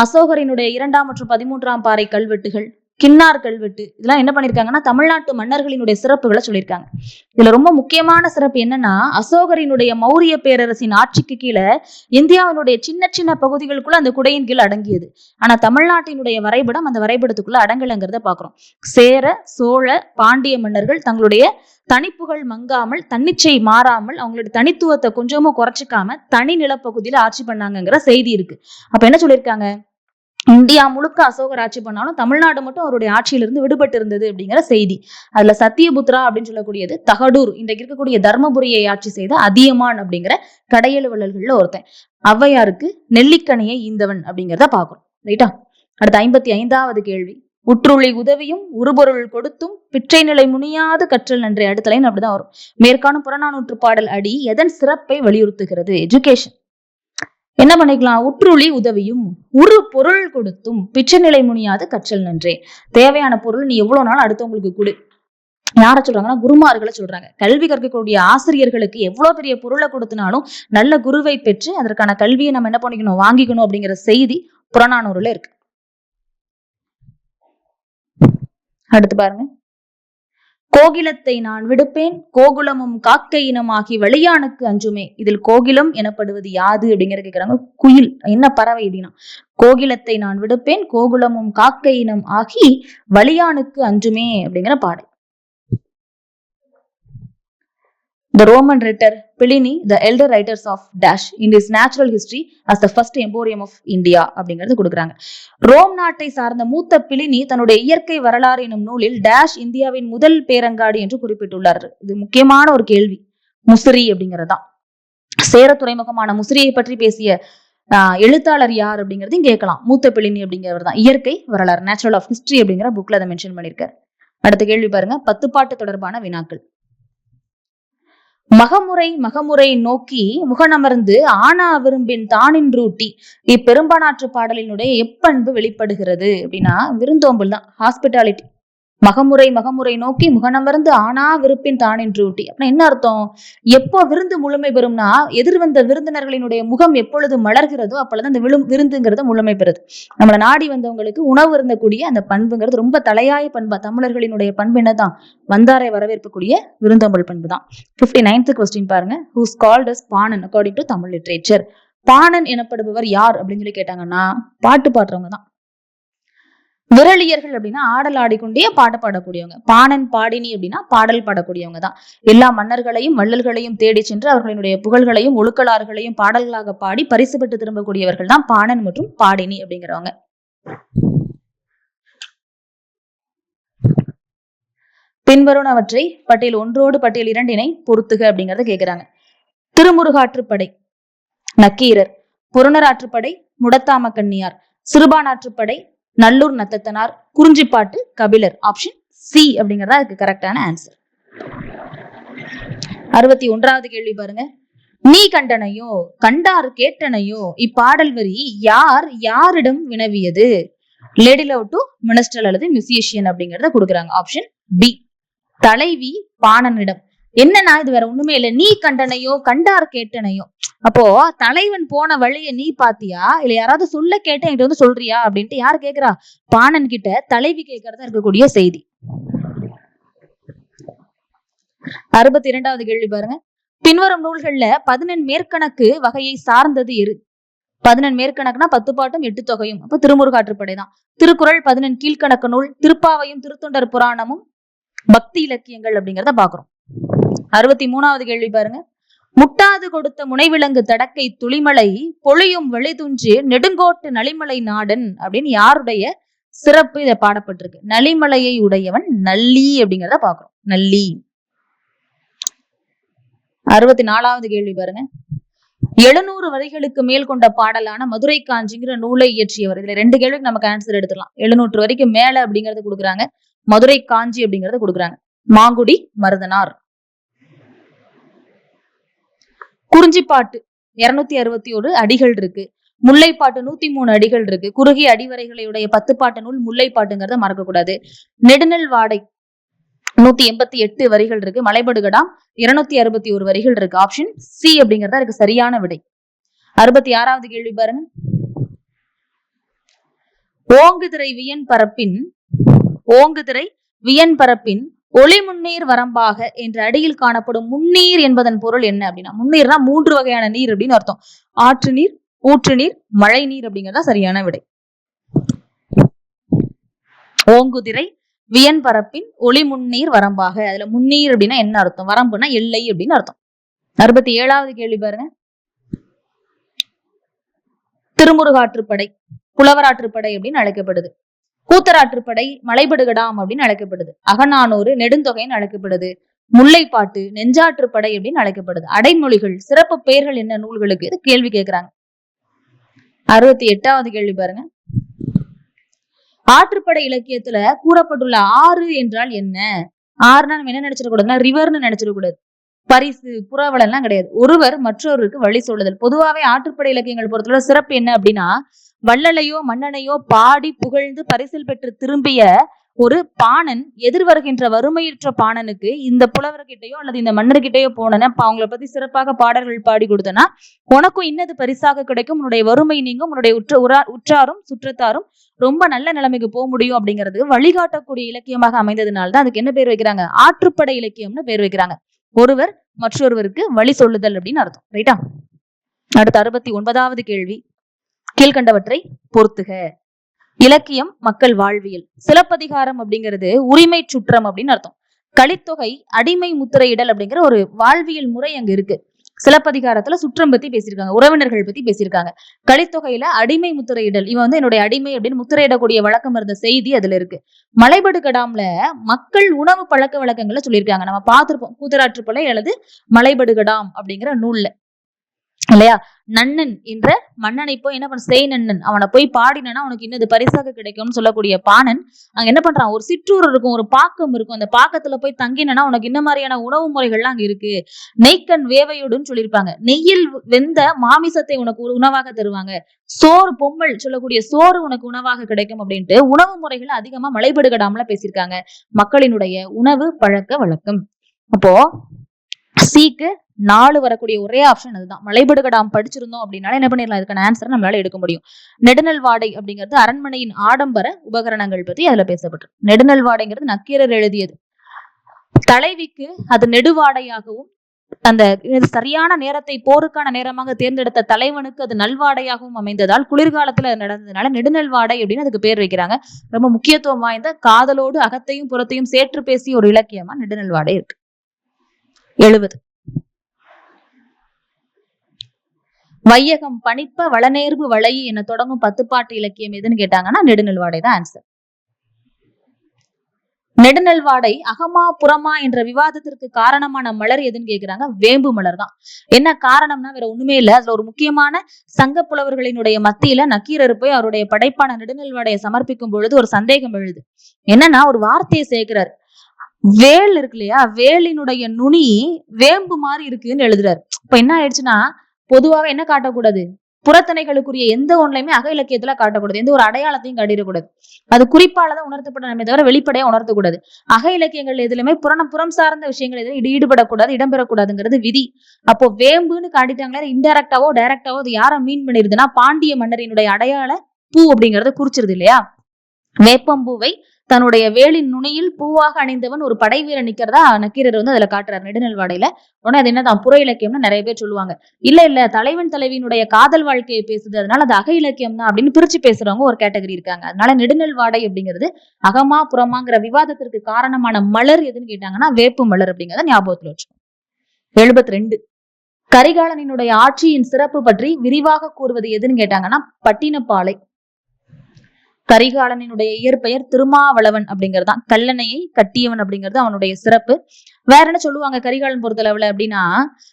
அசோகரினுடைய 2ஆம் மற்றும் 13ஆம் பாறை கல்வெட்டுகள், கின்னார் கல்வெட்டு, இதெல்லாம் என்ன பண்ணிருக்காங்கன்னா தமிழ்நாட்டு மன்னர்களினுடைய சிறப்புகளை சொல்லியிருக்காங்க. இதுல ரொம்ப முக்கியமான சிறப்பு என்னன்னா, அசோகரினுடைய மௌரிய பேரரசின் ஆட்சிக்கு கீழே இந்தியாவினுடைய சின்ன சின்ன பகுதிகளுக்குள்ள அந்த குடையின் கீழ் அடங்கியது. ஆனா தமிழ்நாட்டினுடைய வரைபடம் அந்த வரைபடத்துக்குள்ள அடங்கலைங்கிறத பாக்குறோம். சேர, சோழ, பாண்டிய மன்னர்கள் தங்களுடைய தனிப்புகள் மங்காமல், தன்னிச்சை மாறாமல், அவங்களுடைய தனித்துவத்தை கொஞ்சமும் குறைச்சிக்காம தனி நிலப்பகுதியில ஆட்சி பண்ணாங்கிற செய்தி இருக்கு. அப்ப என்ன சொல்லியிருக்காங்க? இந்தியா முழுக்க அசோகர் ஆட்சி பண்ணாலும் தமிழ்நாடு மட்டும் அவருடைய ஆட்சியிலிருந்து விடுபட்டு இருந்தது அப்படிங்கிற செய்தி. அதுல சத்தியபுத்ரா அப்படின்னு சொல்லக்கூடியது தகடூர், இன்றைக்கு இருக்கக்கூடிய தர்மபுரியை ஆட்சி செய்த அதியமான் அப்படிங்கிற கடையெழுவலர்கள்ல ஒருத்தன். ஔவையாருக்கு நெல்லிக்கனியை ஈந்தவன் அப்படிங்கிறத பாக்குறோம். ரைட்டா? அடுத்த 55வது கேள்வி. உற்றுளி உதவியும் உருபொருள் கொடுத்தும் பிற்றை நிலை முனியாது கற்றல் நன்றே. அடுத்த லைன் அப்படிதான் வரும். மேற்காணும் புறநானூற்று பாடல் அடி எதன் சிறப்பை வலியுறுத்துகிறது? எஜுகேஷன். என்ன பண்ணிக்கலாம்? உற்றுளி உதவியும் உரு பொருள் கொடுத்தும் பிற்றை நிலை முனியாது கற்றல் நன்றே. தேவையான பொருள் நீ எவ்வளவு நாள் அடுத்தவங்களுக்கு கொடு. யார சொல்றாங்கன்னா குருமார்களை சொல்றாங்க. கல்வி கற்கக்கூடிய ஆசிரியர்களுக்கு எவ்வளவு பெரிய பொருளை கொடுத்தினாலும் நல்ல குருவை பெற்று அதற்கான கல்வியை நம்ம என்ன பண்ணிக்கணும்? வாங்கிக்கணும் அப்படிங்கிற செய்தி புறநானூறுல இருக்கு. அடுத்து பாருங்க. கோகிலத்தை நான் விடுப்பேன் கோகுலமும் காக்கை இனமாகி வழியானுக்கு அஞ்சுமே. இதில் கோகிலம் எனப்படுவது யாது அப்படிங்கிற கேக்குறாங்க. குயில். என்ன பறவை அப்படின்னா கோகிலத்தை நான் விடுப்பேன் கோகுலமும் காக்கை இனம் ஆகி வழியானுக்கு அஞ்சுமே அப்படிங்கிற பாடல். The Roman writer Pliny, the elder writers of dash in his natural history as the first emporium of India அப்படிங்கிறது கொடுக்குறாங்க. ரோம் நாட்டை சார்ந்த மூத்த பிளினி தன்னுடைய இயற்கை வரலாறு எனும் நூலில் டேஷ் இந்தியாவின் முதல் பேரங்காடி என்று குறிப்பிட்டுள்ளார். இது முக்கியமான ஒரு கேள்வி. முசிறி அப்படிங்கிறதுதான். சேர துறைமுகமான முசிறியை பற்றி பேசிய எழுத்தாளர் யார் அப்படிங்கிறதையும் கேட்கலாம். மூத்த பிளினி அப்படிங்கிறவர் தான் இயற்கை வரலாறு நேச்சுரல் ஆஃப் ஹிஸ்டரி அப்படிங்கிற புக்ல அதை மென்ஷன் பண்ணியிருக்காரு. அடுத்த கேள்வி பாருங்க. 10 பாட்டு தொடர்பான வினாக்கள். மகமுறை நோக்கி முகனமர்ந்து ஆனா விரும்பின் தானின்றூட்டி இப்பெரும்பானாற்று பாடலினுடைய எப்பண்பு வெளிப்படுகிறது அப்படின்னா விருந்தோம்பல் தான். ஹாஸ்பிட்டாலிட்டி. மகமுறை நோக்கி முகனமர்ந்து ஆனா விருப்பின் தானின்றூட்டி அப்படின்னா என்ன அர்த்தம்? எப்போ விருந்து முழுமை பெறும்னா எதிர்வந்த விருந்தினர்களினுடைய முகம் எப்பொழுது மலர்கிறதோ அப்பொழுது அந்த விருந்துங்கிறது முழுமை பெறுது. நம்மளை நாடி வந்தவங்களுக்கு உணவு இருந்தக்கூடிய அந்த பண்புங்கிறது ரொம்ப தலையாய பண்பா. தமிழர்களினுடைய பண்பு என்னதான்? வந்தாரை வரவேற்கக்கூடிய விருந்தோம்பல் பண்பு தான். 59th கொஸ்டின் பாருங்க. ஹூஸ் கால்ட் அஸ் பாணன் அக்கார்டிங் டு தமிழ் லிட்ரேச்சர். பாணன் எனப்படுபவர் யார் அப்படின்னு சொல்லி கேட்டாங்கன்னா பாட்டு பாடுறவங்க தான். விரலியர்கள் அப்படின்னா ஆடல் ஆடிக்கொண்டே பாட்டு பாடக்கூடியவங்க. பாணன் பாடினி அப்படின்னா பாடல் பாடக்கூடியவங்க தான். எல்லா மன்னர்களையும் வள்ளல்களையும் தேடி சென்று அவர்களினுடைய புகழ்களையும் ஒழுக்கலாறுகளையும் பாடல்களாக பாடி பரிசு பெற்று திரும்பக்கூடியவர்கள் தான் பாணன் மற்றும் பாடினி அப்படிங்கிறவங்க. பின்வருவனவற்றை பட்டியல் 1 பட்டியல் 2 பொருத்துக அப்படிங்கறத கேக்குறாங்க. திருமுருகாற்றுப்படை நக்கீரர், புறநராற்றுப்படை முடத்தாம கண்ணியார், சிறுபானாற்றுப்படை நல்லூர் நத்தத்தனார், குறிஞ்சிப்பாட்டு கபிலர். ஆப்ஷன் சி அப்படிங்கறதா அதுக்கு கரெக்டான ஆன்சர். 61வது கேள்வி பாருங்க. நீ கண்டனையோ கண்டார் கேட்டனையோ இப்பாடல் வரி யாரிடம் வினவியது? லேடி லவ் டு மினிஸ்டர் அல்லது மியூசிஷியன் அப்படிங்கறத கொடுக்குறாங்க. ஆப்ஷன் பி தலைவி பாணனிடம். என்னன்னா இது வேற ஒண்ணுமே இல்லை. நீ கண்டனையோ கண்டார் கேட்டனையோ. அப்போ தலைவன் போன வழிய நீ பாத்தியா இல்ல யாராவது சொல்ல கேட்ட என்கிட்ட வந்து சொல்றியா அப்படின்ட்டு யாரு கேக்குறா? பாணன் கிட்ட தலைவி கேட்கறதா இருக்கக்கூடிய செய்தி. 62வது கேள்வி பாருங்க. பின்வரும் நூல்கள்ல 11 மேற்கணக்கு வகையை சார்ந்தது எரு? 11 மேற்கணக்குனா 10 பாட்டும் 8 தொகையும். அப்ப திருமுருகாற்றுப்படை தான். திருக்குறள் 11 கீழ்கணக்கு நூல், திருப்பாவையும் திருத்தொண்டர் புராணமும் பக்தி இலக்கியங்கள் அப்படிங்கிறத பாக்குறோம். 63வது கேள்வி பாருங்க. முட்டாது கொடுத்த முனைவிலங்கு தடக்கை துளிமலை பொழியும் வெளிதுஞ்சு நெடுங்கோட்டு நலிமலை நாடன் அப்படின்னு யாருடைய சிறப்பு இதை பாடப்பட்டிருக்கு? நலிமலையை உடையவன் நல்லி அப்படிங்கிறத பாக்குறோம். நல்லி. 64வது கேள்வி பாருங்க. 700 வரிகளுக்கு மேல் கொண்ட பாடலான மதுரை காஞ்சிங்கிற நூலை இயற்றியவர். இதுல 2 கேள்விக்கு நமக்கு ஆன்சர் எடுத்துடலாம். 700 வரைக்கும் மேல அப்படிங்கறது கொடுக்குறாங்க. மதுரை காஞ்சி அப்படிங்கறத கொடுக்குறாங்க. மாங்குடி மருதனார். குறிஞ்சிப்பாட்டு 261 அடிகள் இருக்கு. முல்லைப்பாட்டு 103 அடிகள் இருக்கு. குறுகிய அடிவரைகளையுடைய 10 பாட்டு நூல் முல்லைப்பாட்டுங்கிறத மறக்க கூடாது. நெடுநெல் வாடை 188 வரிகள் இருக்கு. மலைபடுகடாம் 261 வரிகள் இருக்கு. ஆப்ஷன் சி அப்படிங்கறதா இருக்கு சரியான விடை. 66வது கேள்வி பாருங்க. ஓங்குதிரை வியன் பரப்பின் ஒளி முன்னீர் வரம்பாக என்ற அடியில் காணப்படும் முன்னீர் என்பதன் பொருள் என்ன அப்படின்னா முன்னீர்னா 3 வகையான நீர் அப்படின்னு அர்த்தம். ஆற்று நீர், ஊற்று நீர், மழை நீர் அப்படிங்கறதா சரியான விடை. ஓங்குதிரை வியன் பரப்பின் ஒளி முன்னீர் வரம்பாக. அதுல முன்னீர் அப்படின்னா என்ன அர்த்தம்? வரம்புனா எல்லை அப்படின்னு அர்த்தம். 67வது கேள்வி பாருங்க. திருமுருகாற்றுப்படை புலவராற்றுப்படை அப்படின்னு அழைக்கப்படுது. கூத்தராற்றுப்படை மலைபடுகடாம் அப்படின்னு அழைக்கப்படுது. அகநானூறு நெடுந்தொகைன்னு அழைக்கப்படுது. முல்லைப்பாட்டு நெஞ்சாற்றுப்படை அப்படின்னு அழைக்கப்படுது. அடைமொழிகள் சிறப்பு பெயர்கள் என்ன நூல்களுக்கு? கேள்வி கேட்கிறாங்க. 68வது கேள்வி பாருங்க. ஆற்றுப்படை இலக்கியத்துல கூறப்பட்டுள்ள ஆறு என்றால் என்ன? ஆறுனா நம்ம என்ன நினைச்சிடக்கூடாதுன்னா ரிவர்னு நினைச்சிடக்கூடாது. பரிசு புறவலன் எல்லாம் கிடையாது. ஒருவர் மற்றொருவருக்கு வழி சொல்லுதல். பொதுவாவே ஆற்றுப்படை இலக்கியங்கள் பொறுத்தவரை சிறப்பு என்ன அப்படின்னா, வள்ளலையோ மன்னனையோ பாடி புகழ்ந்து பரிசில் பெற்று திரும்பிய ஒரு பாணன் எதிர் வருகின்ற வறுமையுற்ற பாணனுக்கு இந்த புலவர்கிட்டயோ அல்லது இந்த மன்னர்கிட்டயோ போனேன்னா அவங்கள பத்தி சிறப்பாக பாடல்கள் பாடி கொடுத்தனா உனக்கும் இன்னது பரிசாக கிடைக்கும், உன்னுடைய வறுமை நீங்கும், உன்னுடைய உற்றாரும் சுற்றத்தாரும் ரொம்ப நல்ல நிலைமைக்கு போக முடியும் அப்படிங்கிறது வழிகாட்டக்கூடிய இலக்கியமாக அமைந்ததுனால்தான் அதுக்கு என்ன பேர் வைக்கிறாங்க? ஆற்றுப்படை இலக்கியம்னு பேர் வைக்கிறாங்க. ஒருவர் மற்றொருவருக்கு வழி சொல்லுதல் அப்படின்னு அர்த்தம். ரைட்டா? அடுத்த 69வது கேள்வி, கீழ்கண்டவற்றை பொறுத்துக. இலக்கியம் மக்கள் வாழ்வியல். சிலப்பதிகாரம் அப்படிங்கிறது உரிமை சுற்றம் அப்படின்னு அர்த்தம். கலித்தொகை அடிமை முத்திரையிடல் அப்படிங்கிற ஒரு வாழ்வியல் முறை அங்க இருக்கு. சிலப்பதிகாரத்துல சுற்றம் பத்தி பேசியிருக்காங்க, உறவினர்கள் பத்தி பேசியிருக்காங்க. கலித்தொகையில அடிமை முத்திரையிடல், இவன் என்னுடைய அடிமை அப்படின்னு முத்திரையிடக்கூடிய வழக்கம் இருந்த செய்தி அதுல இருக்கு. மலைபடு கடாம்ல மக்கள் உணவு பழக்க வழக்கங்களை சொல்லியிருக்காங்க. நம்ம பார்த்திருப்போம் கூத்தராற்றுப்படை அல்லது மலைபடு கடாம் அப்படிங்கிற நூல்ல, இல்லையா? நன்னன் என்ற மன்னனை போய் என்ன பண்ண, செய் நன்னன், அவனை போய் பாடினா உனக்கு இன்னது பரிசாக கிடைக்கும்னு சொல்லக்கூடிய பாணன் அங்க என்ன பண்றான், ஒரு சிற்றூர் இருக்கும், ஒரு பாக்கம் இருக்கும், அந்த பாக்கத்துல போய் தங்கினா உனக்கு இந்த மாதிரியான உணவு முறைகள்லாம் அங்க இருக்கு. நெய்க்கண் வேவையோடுன்னு சொல்லியிருப்பாங்க. நெய்யில் வெந்த மாமிசத்தை உனக்கு உணவாக தருவாங்க. சோறு பொம்மல் சொல்லக்கூடிய சோறு உனக்கு உணவாக கிடைக்கும் அப்படின்ட்டு உணவு முறைகளை அதிகமா மலைபடுகடாமல பேசியிருக்காங்க. மக்களினுடைய உணவு பழக்க வழக்கம். அப்போ சிக்கு 4 வரக்கூடிய ஒரே ஆப்ஷன் அதுதான். மலைபடுகடாம் படிச்சிருந்தோம் அப்படின்னால என்ன பண்ணிடலாம், இதுக்கான ஆன்சர் நம்மளால எடுக்க முடியும். நெடுநல் வாடை அப்படிங்கிறது அரண்மனையின் ஆடம்பர உபகரணங்கள் பத்தி அதுல பேசப்பட்டிருக்கு. நெடுநல் வாடைங்கிறது நக்கீரர் எழுதியது. தலைவிக்கு அது நெடுவாடையாகவும், அந்த சரியான நேரத்தை போருக்கான நேரமாக தேர்ந்தெடுத்த தலைவனுக்கு அது நல்வாடையாகவும் அமைந்ததால் குளிர்காலத்துல நடந்ததுனால நெடுநல்வாடை அப்படின்னு அதுக்கு பேர் வைக்கிறாங்க. ரொம்ப முக்கியத்துவம் வாய்ந்த காதலோடு அகத்தையும் புறத்தையும் சேற்று பேசிய ஒரு இலக்கியமா நெடுநல்வாடை இருக்கு. 70. வையகம் பணிப்ப வளநேர்வு வளையி என தொடங்கும் 10 பாட்டு இலக்கியம் எதுன்னு கேட்டாங்கன்னா நெடுநல்வாடை தான் ஆன்சர். நெடுநல்வாடை அகமா புறமா என்ற விவாதத்திற்கு காரணமான மலர் எதுன்னு கேக்குறாங்க. வேம்பு மலர் தான். என்ன காரணம்னா வேற ஒண்ணுமே இல்ல. அதுல ஒரு முக்கியமான சங்க புலவர்களினுடைய மத்தியில நக்கீரர் போய் அவருடைய படைப்பான நெடுநல்வாடையை சமர்ப்பிக்கும் பொழுது ஒரு சந்தேகம் எழுது. என்னன்னா ஒரு வார்த்தையை சேர்க்கிறார். வேல் இருக்கு இல்லையா, வேலினுடைய நுனி வேம்பு மாதிரி இருக்குன்னு எழுதுறாரு. இப்ப என்ன ஆயிடுச்சுன்னா, பொதுவாக என்ன காட்டக்கூடாது, புறத்தனைகளுக்குரிய எந்த ஒன்றையுமே அக இலக்கியத்துல காட்டக்கூடாது, எந்த ஒரு அடையாளத்தையும் காட்டிடக்கூடாது. அது குறிப்பாலதான் உணர்த்தப்படணுமே தவிர வெளிப்படையா உணர்த்தக்கூடாது. அக இலக்கியங்கள் எதுலையுமே புறம் சார்ந்த விஷயங்கள் எதுவும் ஈடுபடக்கூடாது, இடம்பெறக்கூடாதுங்கிறது விதி. அப்போ வேம்புன்னு காட்டிட்டாங்களே, இன்டைரக்டாவோ டைரக்டாவோ அது யாரை மீன் பண்ணிருதுன்னா பாண்டிய மன்னரினுடைய அடையாள பூ அப்படிங்கறத குறிச்சிருது இல்லையா. வேப்பம்பூவை தன்னுடைய வேலின் நுனியில் பூவாக அணிந்தவன் ஒரு படை வீரன் நிக்கிறதா நக்கீரர் அதுல காட்டுறாரு நெடுநல்வாடையில. உடனே அது என்னதான் புற இலக்கியம்னு நிறைய பேர் சொல்லுவாங்க. இல்ல தலைவன் தலைவியினுடைய காதல் வாழ்க்கையை பேசுது, அதனால அது அக இலக்கியம் தான் அப்படின்னு பிரிச்சு பேசுறவங்க ஒரு கேட்டகரி இருக்காங்க. அதனால நெடுநல்வாடை அப்படிங்கிறது அகமா புறமாங்கிற விவாதத்திற்கு காரணமான மலர் எதுன்னு கேட்டாங்கன்னா வேப்பு மலர் அப்படிங்கிறத ஞாபகத்துல வச்சுக்கோங்க. 72. கரிகாலனினுடைய ஆட்சியின் சிறப்பு பற்றி விரிவாக கூறுவது எதுன்னு கேட்டாங்கன்னா பட்டினப்பாலை. கரிகாலனினுடைய இயற்பெயர் திருமாவளவன் அப்படிங்கிறதான். கல்லணையை கட்டியவன் அப்படிங்கிறது அவனுடைய சிறப்பு. வேற என்ன சொல்லுவாங்க கரிகாலன் பொறுத்தளவுல அப்படின்னா,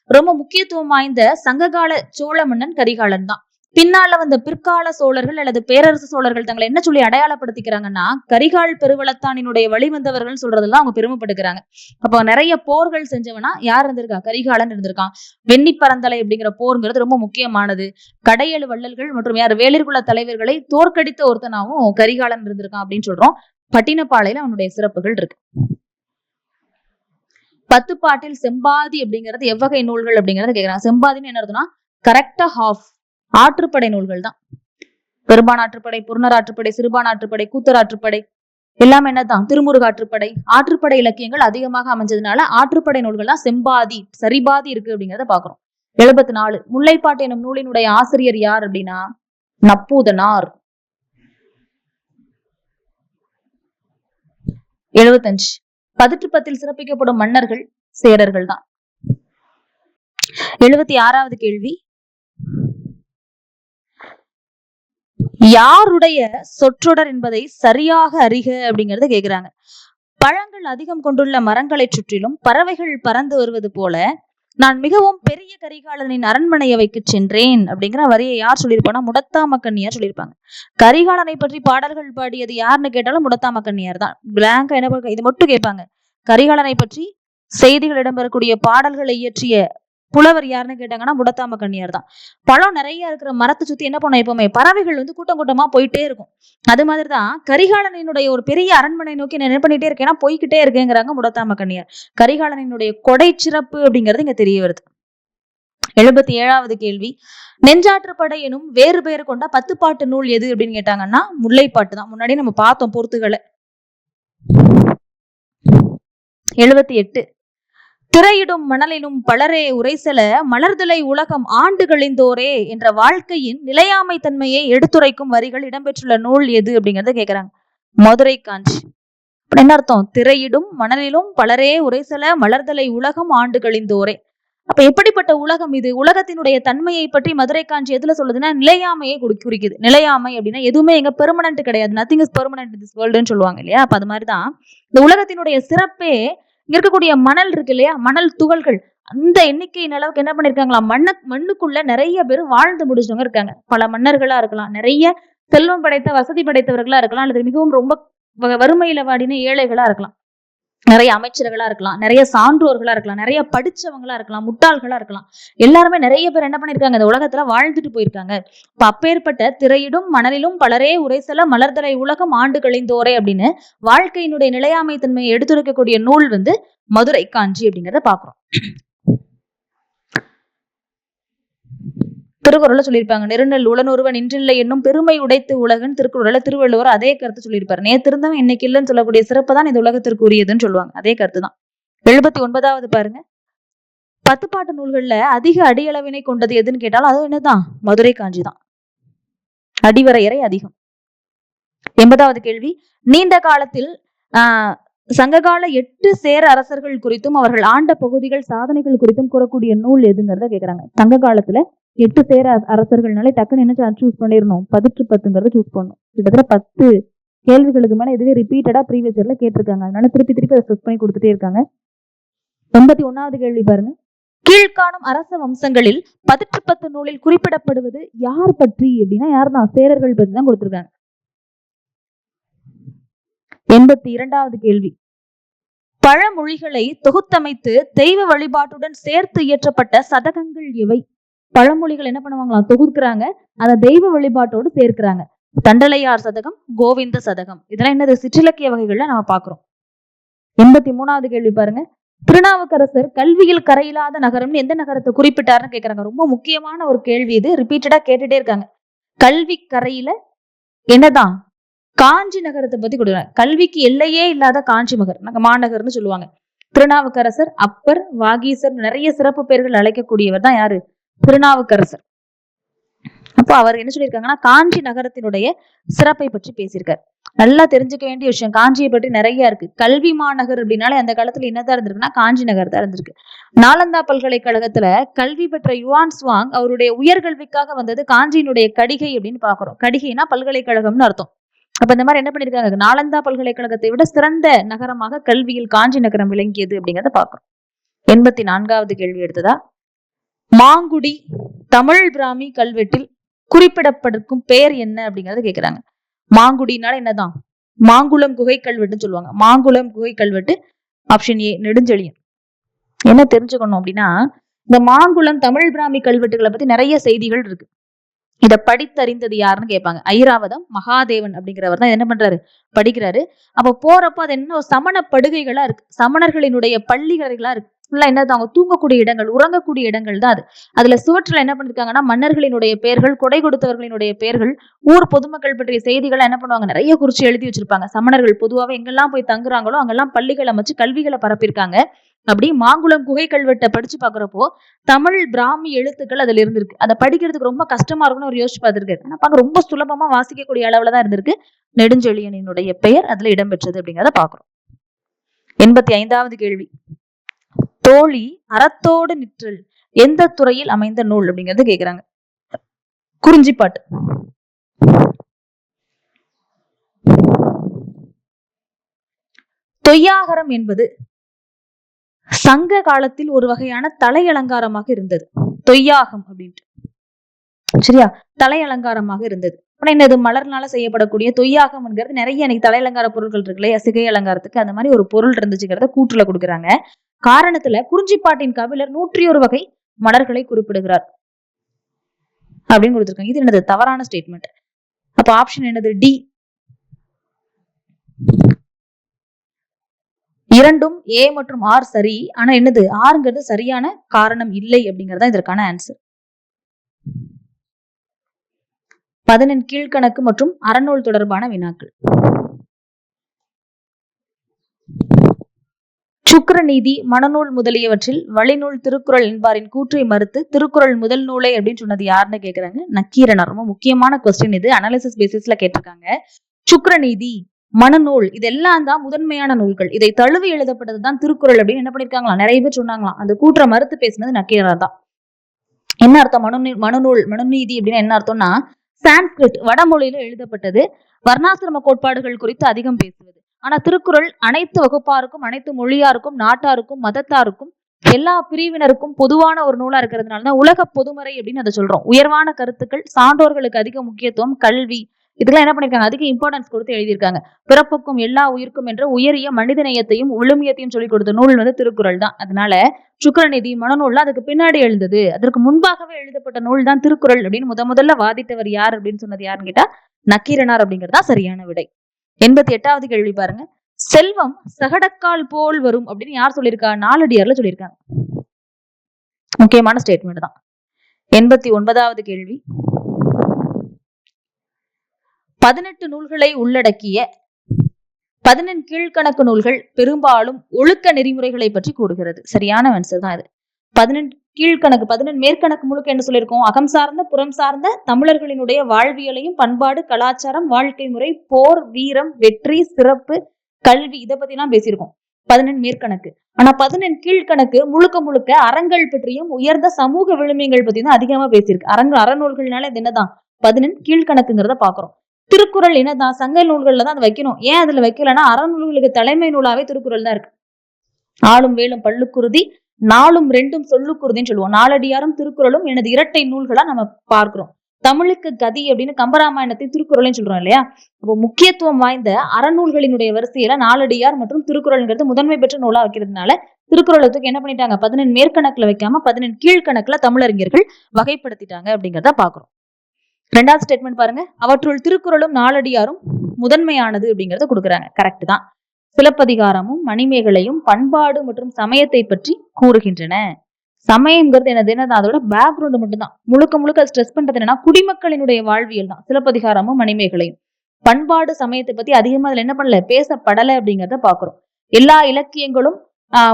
ரொம்ப முக்கியத்துவம் வாய்ந்த சங்ககால சோழ மன்னன் கரிகாலன் தான். பின்னால வந்த பிற்கால சோழர்கள் அல்லது பேரரசு சோழர்கள் தங்களை என்ன சொல்லி அடையாளப்படுத்திக்கிறாங்கன்னா, கரிகால் பெருவளத்தானினுடைய வழிவந்தவர்கள் சொல்றதெல்லாம் அவங்க பெருமைப்பட்டுக்கிறாங்க. அப்போ நிறைய போர்கள் செஞ்சவனா யார் இருந்திருக்கா, கரிகாலன் இருந்திருக்கான். வெண்ணி பரந்தலை அப்படிங்கிற போருங்கிறது ரொம்ப முக்கியமானது. கடையெழு வள்ளல்கள் மற்றும் யார் வேளிர்குல தலைவர்களை தோற்கடித்த ஒருத்தனாவும் கரிகாலன் இருந்திருக்கான் அப்படின்னு சொல்றோம். பட்டினப்பாளையில அவனுடைய சிறப்புகள் இருக்கு. 10 பாட்டில் செம்பாதி அப்படிங்கிறது எவ்வகை நூல்கள் அப்படிங்கறத கேக்குறாங்க. செம்பாதின்னு என்ன அர்த்தம்னா கரெக்டா ஹாஃப். ஆற்றுப்படை நூல்கள் தான். பெரும்பானாற்றுப்படை, புறநராற்றுப்படை, சிறுபானாற்றுப்படை, கூத்தராற்றுப்படை எல்லாமே என்னதான் திருமுருகாற்றுப்படை. ஆற்றுப்படை இலக்கியங்கள் அதிகமாக அமைஞ்சதுனால ஆற்றுப்படை நூல்கள் தான் செம்பாதி சரிபாதி இருக்கு அப்படிங்கிறத பாக்குறோம். 74. முல்லைப்பாட்டு எனும் நூலினுடைய ஆசிரியர் யார் அப்படின்னா நப்பூதனார். 75. 18 சிறப்பிக்கப்படும் மன்னர்கள் சேரர்கள் தான். 76வது கேள்வி, யாருடைய சொற்றொடர் என்பதை சரியாக அறிக அப்படிங்கறத கேக்குறாங்க. பழங்கள் அதிகம் கொண்டுள்ள மரங்களை சுற்றிலும் பறவைகள் பறந்து வருவது போல நான் மிகவும் பெரிய கரிகாலனின் அரண்மனையை வைக்க சென்றேன் அப்படிங்கிற வரியை யார் சொல்லியிருப்பாங்கன்னா முடத்தாம கண்ணியார் சொல்லியிருப்பாங்க. கரிகாலனை பற்றி பாடல்கள் பாடியது யாருன்னு கேட்டாலும் முடத்தாம கண்ணியார் தான். பிளாங்கா என்ன இது மட்டும் கேட்பாங்க. கரிகாலனை பற்றி செய்திகள் இடம்பெறக்கூடிய பாடல்களை இயற்றிய புலவர் யாருன்னு கேட்டாங்கன்னா முடத்தாம கண்ணியார் தான். பழம் நிறைய இருக்கிற மரத்தை சுத்தி என்ன பண்ண எப்பவுமே பறவைகள் கூட்டம் கூட்டமா போயிட்டே இருக்கும். அது மாதிரிதான் கரிகாலனினுடைய ஒரு பெரிய அரண்மனை நோக்கி நான் என்ன பண்ணிட்டே இருக்கேன்னா போய்கிட்டே இருக்கேங்கிறாங்க முடத்தாம கண்ணியார். கரிகாலனினுடைய கொடை சிறப்பு அப்படிங்கிறது இங்க தெரிய வருது. 77வது கேள்வி, நெஞ்சாற்றுப்படை எனும் வேறு பெயர் கொண்ட 10 பாட்டு நூல் எது அப்படின்னு கேட்டாங்கன்னா முல்லைப்பாட்டு தான். முன்னாடி நம்ம பார்த்தோம் பொறுத்துகளை. 78, திரையிடும் மணலிலும் பலரே உரைசல மலர்தலை உலகம் ஆண்டு கழிந்தோரே என்ற வாழ்க்கையின் நிலையாமை தன்மையை எடுத்துரைக்கும் வரிகள் இடம்பெற்றுள்ள நூல் எது அப்படிங்கறத கேக்குறாங்க. மதுரை காஞ்சி. என்ன அர்த்தம்? திரையிடும் மணலிலும் பலரே உரைசல மலர்தலை உலகம் ஆண்டு கழிந்தோரே. அப்ப எப்படிப்பட்ட உலகம் இது? உலகத்தினுடைய தன்மையை பற்றி மதுரை காஞ்சி எதுல சொல்லுதுன்னா நிலையாமையை குறிக்குது. நிலையாமை அப்படின்னா எதுவுமே எங்க பெர்மனன்ட் கிடையாது. Nothing is permanent in this வேர்ல்டுன்னு சொல்லுவாங்க இல்லையா? அப்ப அது மாதிரிதான் இந்த உலகத்தினுடைய சிறப்பே இங்க இருக்கக்கூடிய மணல் இருக்கு இல்லையா? மணல் துகள்கள் அந்த எண்ணிக்கையின் அளவுக்கு என்ன பண்ணிருக்காங்களா, மண்ணுக்குள்ள நிறைய பேர் வாழ்ந்து முடிச்சவங்க இருக்காங்க. பல மன்னர்களா இருக்கலாம், நிறைய செல்வம் படைத்த வசதி படைத்தவர்களா இருக்கலாம், அல்லது மிகவும் ரொம்ப வறுமையில வாடின ஏழைகளா இருக்கலாம், நிறைய அமைச்சர்களா இருக்கலாம், நிறைய சான்றோர்களா இருக்கலாம், நிறைய படிச்சவங்களா இருக்கலாம், முட்டாள்களா இருக்கலாம். எல்லாருமே நிறைய பேர் என்ன பண்ணிருக்காங்க, இந்த உலகத்துல வாழ்ந்துட்டு போயிருக்காங்க. இப்ப அப்பேற்பட்ட திரையிடும் மணலிலும் பலரே உரைசல மலர்தலை உலகம் ஆண்டு கழிந்தோரே அப்படின்னு வாழ்க்கையினுடைய நிலையாமை தன்மையை எடுத்துரைக்கக்கூடிய நூல் மதுரை காஞ்சி அப்படிங்கிறத பாக்குறோம். திருக்குறள்ல சொல்லியிருப்பாங்க, நெருநெல் உளனொருவன் இன்றில்லை என்னும் பெருமை உடைத்து உலகன். திருக்குறள்ல திருவள்ளுவர் அதே கருத்து சொல்லியிருப்பாரு. நேற்று இருந்தவன் இன்னைக்கு இல்லைன்னு சொல்லக்கூடிய சிறப்பு தான் இந்த உலகத்திற்கு உரியதுன்னு சொல்லுவாங்க. அதே கருத்து தான். 79வது பாருங்க, 10 பாட்டு நூல்கள்ல அதிக அடியளவினை கொண்டது எதுன்னு கேட்டாலும் அது என்னதான்? மதுரை காஞ்சி தான். அடிவரையறை அதிகம். 80வது கேள்வி, நீண்ட காலத்தில் சங்ககால 8 சேர அரசர்கள் குறித்தும் அவர்கள் ஆண்ட பகுதிகள் சாதனைகள் குறித்தும் கூறக்கூடிய நூல் எதுங்கிறத கேக்குறாங்க. சங்க காலத்துல 8 சேர அரசர்கள்னாலே டக்குன்னு என்ன சூஸ் பண்ணிடணும்? 10 சூஸ் பண்ணணும். கிட்டத்தட்ட 10 கேள்விகளுக்கு மேல இதுவே ரிப்பீட்டடா ப்ரீவியஸ் இயர்ல கேட்டிருக்காங்க. அதனால திருப்பி அதை சூஸ் பண்ணி கொடுத்துட்டே இருக்காங்க. 81வது கேள்வி பாருங்க, கீழ்காணும் அரச வம்சங்களில் 10 நூலில் குறிப்பிடப்படுவது யார் பற்றி அப்படின்னா யாருதான்? சேரர்கள் பற்றி தான் கொடுத்திருக்காங்க. 82வது கேள்வி, பழமொழிகளை தொகுத்தமைத்து தெய்வ வழிபாட்டுடன் சேர்த்து இயற்றப்பட்ட சதகங்கள் எவை? பழமொழிகள் என்ன பண்ணுவாங்களாம்? தொகுக்கிறாங்க, அதை தெய்வ வழிபாட்டோடு சேர்க்கிறாங்க. தண்டலையார் சதகம், கோவிந்த சதகம், இதெல்லாம் என்னது? சிற்றிலக்கிய வகைகள்ல நம்ம பாக்குறோம். 83வது கேள்வி பாருங்க, திருநாவுக்கரசர் கல்வியில் கரையில்லாத நகரம்னு எந்த நகரத்தை குறிப்பிட்டாருன்னு கேக்குறாங்க. ரொம்ப முக்கியமான ஒரு கேள்வி இது, ரிப்பீட்டடா கேட்டுட்டே இருக்காங்க. கல்வி கரையில என்னதான்? காஞ்சி நகரத்தை பத்தி கொடுக்குறாங்க. கல்விக்கு எல்லையே இல்லாத காஞ்சி மாநகர்னு சொல்லுவாங்க. திருநாவுக்கரசர், அப்பர், வாகீசர், நிறைய சிறப்பு பெயர்கள் அழைக்கக்கூடியவர் தான் யாரு? திருநாவுக்கரசர். அப்போ அவர் என்ன சொல்லியிருக்காங்கன்னா காஞ்சி நகரத்தினுடைய சிறப்பை பற்றி பேசியிருக்காரு. நல்லா தெரிஞ்சுக்க வேண்டிய விஷயம், காஞ்சியை பற்றி நிறைய இருக்கு. கல்வி மாநகர் அப்படின்னாலே அந்த காலத்துல என்னதான் இருந்திருக்குன்னா காஞ்சி நகர் தான் இருந்திருக்கு. நாலந்தா பல்கலைக்கழகத்துல கல்வி பெற்ற யுவான் சுவாங் அவருடைய உயர்கல்விக்காக வந்தது காஞ்சியினுடைய கடிகை அப்படின்னு பாக்குறோம். கடிகைனா பல்கலைக்கழகம்னு அர்த்தம். அப்ப இந்த மாதிரி என்ன பண்ணிருக்காங்க, நாலந்தா பல்கலைக்கழகத்தை விட சிறந்த நகரமாக கல்வியில் காஞ்சி நகரம் விளங்கியது அப்படிங்கிறத பாக்குறோம். 84வது கேள்வி எடுத்ததா, மாங்குடி தமிழ் பிராமி கல்வெட்டில் குறிப்பிடப்படும் பெயர் என்ன அப்படிங்கறத கேக்குறாங்க. மாங்குடினால என்னதான்? மாங்குளம் குகை கல்வெட்டுன்னு சொல்லுவாங்க. மாங்குளம் குகை கல்வெட்டு ஆப்ஷன் ஏ நெடுஞ்செழியன். என்ன தெரிஞ்சுக்கணும் அப்படின்னா, இந்த மாங்குளம் தமிழ் பிராமி கல்வெட்டுகளை பத்தி நிறைய செய்திகள் இருக்கு. இதை படித்தறிந்தது யாருன்னு கேட்பாங்க. ஐராவதம் மகாதேவன் அப்படிங்கிறவர் தான் என்ன பண்றாரு? படிக்கிறாரு. அப்ப போறப்போ அது என்ன சமண படுகைகளா இருக்கு, சமணர்களினுடைய பள்ளிகளைகளா இருக்கு. ஃபுல்லா என்னது? அவங்க தூங்கக்கூடிய இடங்கள், உறங்கக்கூடிய இடங்கள் தான் அது. அதுல சுவற்றில் என்ன பண்ணிருக்காங்கன்னா மன்னர்களினுடைய பெயர்கள், கொடை கொடுத்தவர்களினுடைய பெயர்கள், ஊர் பொதுமக்கள் பற்றிய செய்திகளை என்ன பண்ணுவாங்க, நிறைய குறிச்சு எழுதி வச்சிருப்பாங்க. சமணர்கள் பொதுவாக எங்கெல்லாம் போய் தங்குறாங்களோ அங்கெல்லாம் பள்ளிகள் அமைச்சு கல்விகளை பரப்பியிருக்காங்க. அப்படி மாங்குளம் குகை கல்வெட்டை படிச்சு பாக்குறப்போ தமிழ் பிராமி எழுத்துக்கள் அதுல இருந்திருக்கு. அதை படிக்கிறதுக்கு ரொம்ப கஷ்டமா இருக்கும்னு ஒரு யோசிச்சு பார்த்திருக்காரு. ஆனா பாக்க ரொம்ப சுலபமா வாசிக்கக்கூடிய அளவுலதான் இருந்திருக்கு. நெடுஞ்செழியனினுடைய பெயர் அதுல இடம்பெற்றது அப்படிங்கிறத பாக்குறோம். 85வது கேள்வி, தோழி அறத்தோடு நிற்றல் எந்த துறையில் அமைந்த நூல் அப்படிங்கறது கேக்குறாங்க. குறிஞ்சிப்பாட்டு. தொய்யாகரம் என்பது சங்க காலத்தில் ஒரு வகையான தலை அலங்காரமாக இருந்தது தொய்யாகம் அப்படின்ட்டு. சரியா? தலை அலங்காரமாக இருந்தது. ஆனா என்னது? மலர்னால செய்யப்படக்கூடிய தொய்யாகம் என்கிறது நிறைய இன்னைக்கு தலை அலங்கார பொருட்கள் இருக்கு இல்லையா? சிகை அலங்காரத்துக்கு அந்த மாதிரி ஒரு பொருள் இருந்துச்சுங்கிறத கூற்றுல கொடுக்குறாங்க. காரணத்துல குறிஞ்சிப்பாட்டின் கபிலர் 101 வகை மலர்களை குறிப்பிடுகிறார் அப்படின்னு கொடுத்திருக்காங்க. இது என்னது? தவறான ஸ்டேட்மெண்ட். அப்ப ஆப்ஷன் என்னது? டி. இரண்டும் ஏ மற்றும் ஆர் சரி. ஆனா என்னது? ஆறுங்கிறது சரியான காரணம் இல்லை அப்படிங்கறதா இதற்கான ஆன்சர். 11 கீழ்கணக்கு மற்றும் அறநூல் தொடர்பான வினாக்கள். சுக்கிரநீதி, மனநூல் முதலியவற்றில் வழிநூல் திருக்குறள் என்பாரின் கூற்றை மறுத்து திருக்குறள் முதல் நூலை அப்படின்னு சொன்னது யாருன்னு கேக்குறாங்க. நக்கீரனார். ரொம்ப முக்கியமான கொஸ்டின் இது. அனாலிசிஸ் பேசிஸ்ல கேட்டிருக்காங்க. சுக்கிரநீதி, மனநூல் இதெல்லாம் தான் முதன்மையான நூல்கள். இதை தழுவி எழுதப்பட்டதுதான் திருக்குறள் அப்படின்னு என்ன பண்ணிருக்காங்களாம்? நிறைய பேர் சொன்னாங்களாம். அந்த கூற்றை மறுத்து பேசினது நக்கீரனார் தான். என்ன அர்த்தம்? மனுநூல் மனுநீதி அப்படின்னு என்ன அர்த்தம்னா, சான்ஸ்கிரிட் வடமொழியில எழுதப்பட்டது. வர்ணாசிரம கோட்பாடுகள் குறித்து அதிகம் பேசுவது. ஆனா திருக்குறள் அனைத்து வகுப்பாருக்கும், அனைத்து மொழியாருக்கும், நாட்டாருக்கும், மதத்தாருக்கும், எல்லா பிரிவினருக்கும் பொதுவான ஒரு நூலா இருக்கிறதுனாலதான் உலக பொதுமறை அப்படின்னு அதை சொல்றோம். உயர்வான கருத்துக்கள், சான்றோர்களுக்கு அதிக முக்கியத்துவம், கல்வி இதுக்கெல்லாம் என்ன பண்ணிருக்காங்க? அதிக இம்பார்ட்டன்ஸ் கொடுத்து எழுதியிருக்காங்க. பிறப்புக்கும் எல்லா உயிர்க்கும் என்ற உயரிய மனிதநேயத்தையும் விழுமியத்தையும் சொல்லிக் கொடுத்த நூல் திருக்குறள் தான். அதனால சுக்கிரநீதி, மனநூல்ல அதுக்கு பின்னாடி எழுந்தது. அதற்கு முன்பாகவே எழுதப்பட்ட நூல் தான் திருக்குறள் அப்படின்னு முதல்ல வாதிட்டவர் யார் அப்படின்னு சொன்னது யாருன்னு கேட்டா நக்கீரனார் அப்படிங்கறதா சரியான விடை. 88வது கேள்வி பாருங்க. செல்வம் சகடக்கால் போல் வரும் அப்படின்னு யார் சொல்லியிருக்கா? நாலடியார்ல சொல்லியிருக்காங்க. முக்கியமான ஸ்டேட்மெண்ட் தான். 89வது கேள்வி. 18 நூல்களை உள்ளடக்கிய 11 கீழ்கணக்கு நூல்கள் பெரும்பாலும் ஒழுக்க நெறிமுறைகளை பற்றி கூறுகிறது. சரியான ஆன்சர் தான் இது. 18 கீழ்கணக்கு 18 மேற்கணக்கு முழுக்க என்ன சொல்லியிருக்கோம்? அகம் சார்ந்த புறம் சார்ந்த தமிழர்களினுடைய வாழ்வியலையும் பண்பாடு, கலாச்சாரம், வாழ்க்கை முறை, போர், வீரம், வெற்றி, சிறப்பு, கல்வி இதை பத்தி எல்லாம் பேசியிருக்கோம் 18 மேற்கணக்கு. ஆனா 18 கீழ்கணக்கு முழுக்க முழுக்க அறங்கள் பற்றியும் உயர்ந்த சமூக விழுமியங்கள் பத்தி தான் அதிகமா பேசியிருக்கு. அறநூல்கள்னால இது என்னதான்? 18 கீழ்கணக்குங்கிறத பாக்குறோம். திருக்குறள் என்னதான்? சங்க நூல்கள்ல தான் அதை வைக்கணும். ஏன் அதுல வைக்கலன்னா அறநூல்களுக்கு தலைமை நூலாவே திருக்குறள் தான் இருக்கு. ஆளும் வேலும் பல்லுக்குருதி, நாளும் ரெண்டும் சொல்லுக்குருதின்னு சொல்லுவோம். நாலடியாரும் திருக்குறளும் எனது இரட்டை நூல்களா நம்ம பார்க்கிறோம். தமிழுக்கு கதி அப்படின்னு கம்பராமாயணத்தை திருக்குறளையும் சொல்றோம் இல்லையா? அப்போ முக்கியத்துவம் வாய்ந்த அறநூல்களினுடைய வரிசையில நாலடியார் மற்றும் திருக்குறள்ங்கிறது முதன்மை பெற்ற நூலா வைக்கிறதுனால திருக்குறளத்துக்கு என்ன பண்ணிட்டாங்க? 18 மேற்கணக்குல வைக்காம 18 கீழ்கணக்குல தமிழறிஞர்கள் வகைப்படுத்திட்டாங்க அப்படிங்கிறத பாக்குறோம். 2வது ஸ்டேட்மெண்ட் பாருங்க. அவற்றுள் திருக்குறளும் நாலடியாரும் முதன்மையானது அப்படிங்கறத கொடுக்குறாங்க. கரெக்ட் தான். சிலப்பதிகாரமும் மணிமேகலையும் பண்பாடு மற்றும் சமயத்தை பற்றி கூறுகின்றன. சமயம்ங்கிறது என்னது? அதோட பேக்ரவுண்ட் மட்டும்தான். முழுக்க முழுக்க ஸ்ட்ரெஸ் பண்றது என்னன்னா குடிமக்களினுடைய வாழ்வியல் தான் சிலப்பதிகாரமும் மணிமேகலையும். பண்பாடு சமயத்தை பத்தி அதிகமா அதுல என்ன பண்ணல? பேசப்படலை அப்படிங்கிறத பாக்குறோம். எல்லா இலக்கியங்களும்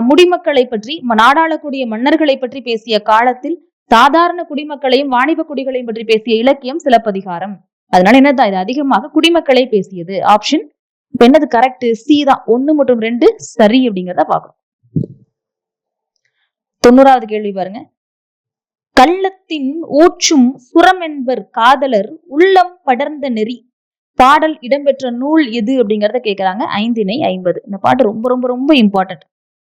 முடிமக்களை பற்றி, நாடாளக்கூடிய மன்னர்களை பற்றி பேசிய காலத்தில் சாதாரண குடிமக்களையும் வாணிப குடிகளையும் பற்றி பேசிய இலக்கியம் சிலப்பதிகாரம். அதனால என்னதான்? இது அதிகமாக குடிமக்களை பேசியது. ஆப்ஷன் இப்ப என்னது? கரெக்ட். சி தான். 1 மற்றும் 2 சரி அப்படிங்கிறத பாக்குறோம். 90வது கேள்வி பாருங்க. கள்ளத்தின் ஊற்றும் சுரம் என்பர் காதலர் உள்ளம் படர்ந்த நெறி பாடல் இடம்பெற்ற நூல் எது அப்படிங்கறத கேக்குறாங்க. 5 50. இந்த பாட்டு ரொம்ப ரொம்ப ரொம்ப இம்பார்ட்டன்ட்.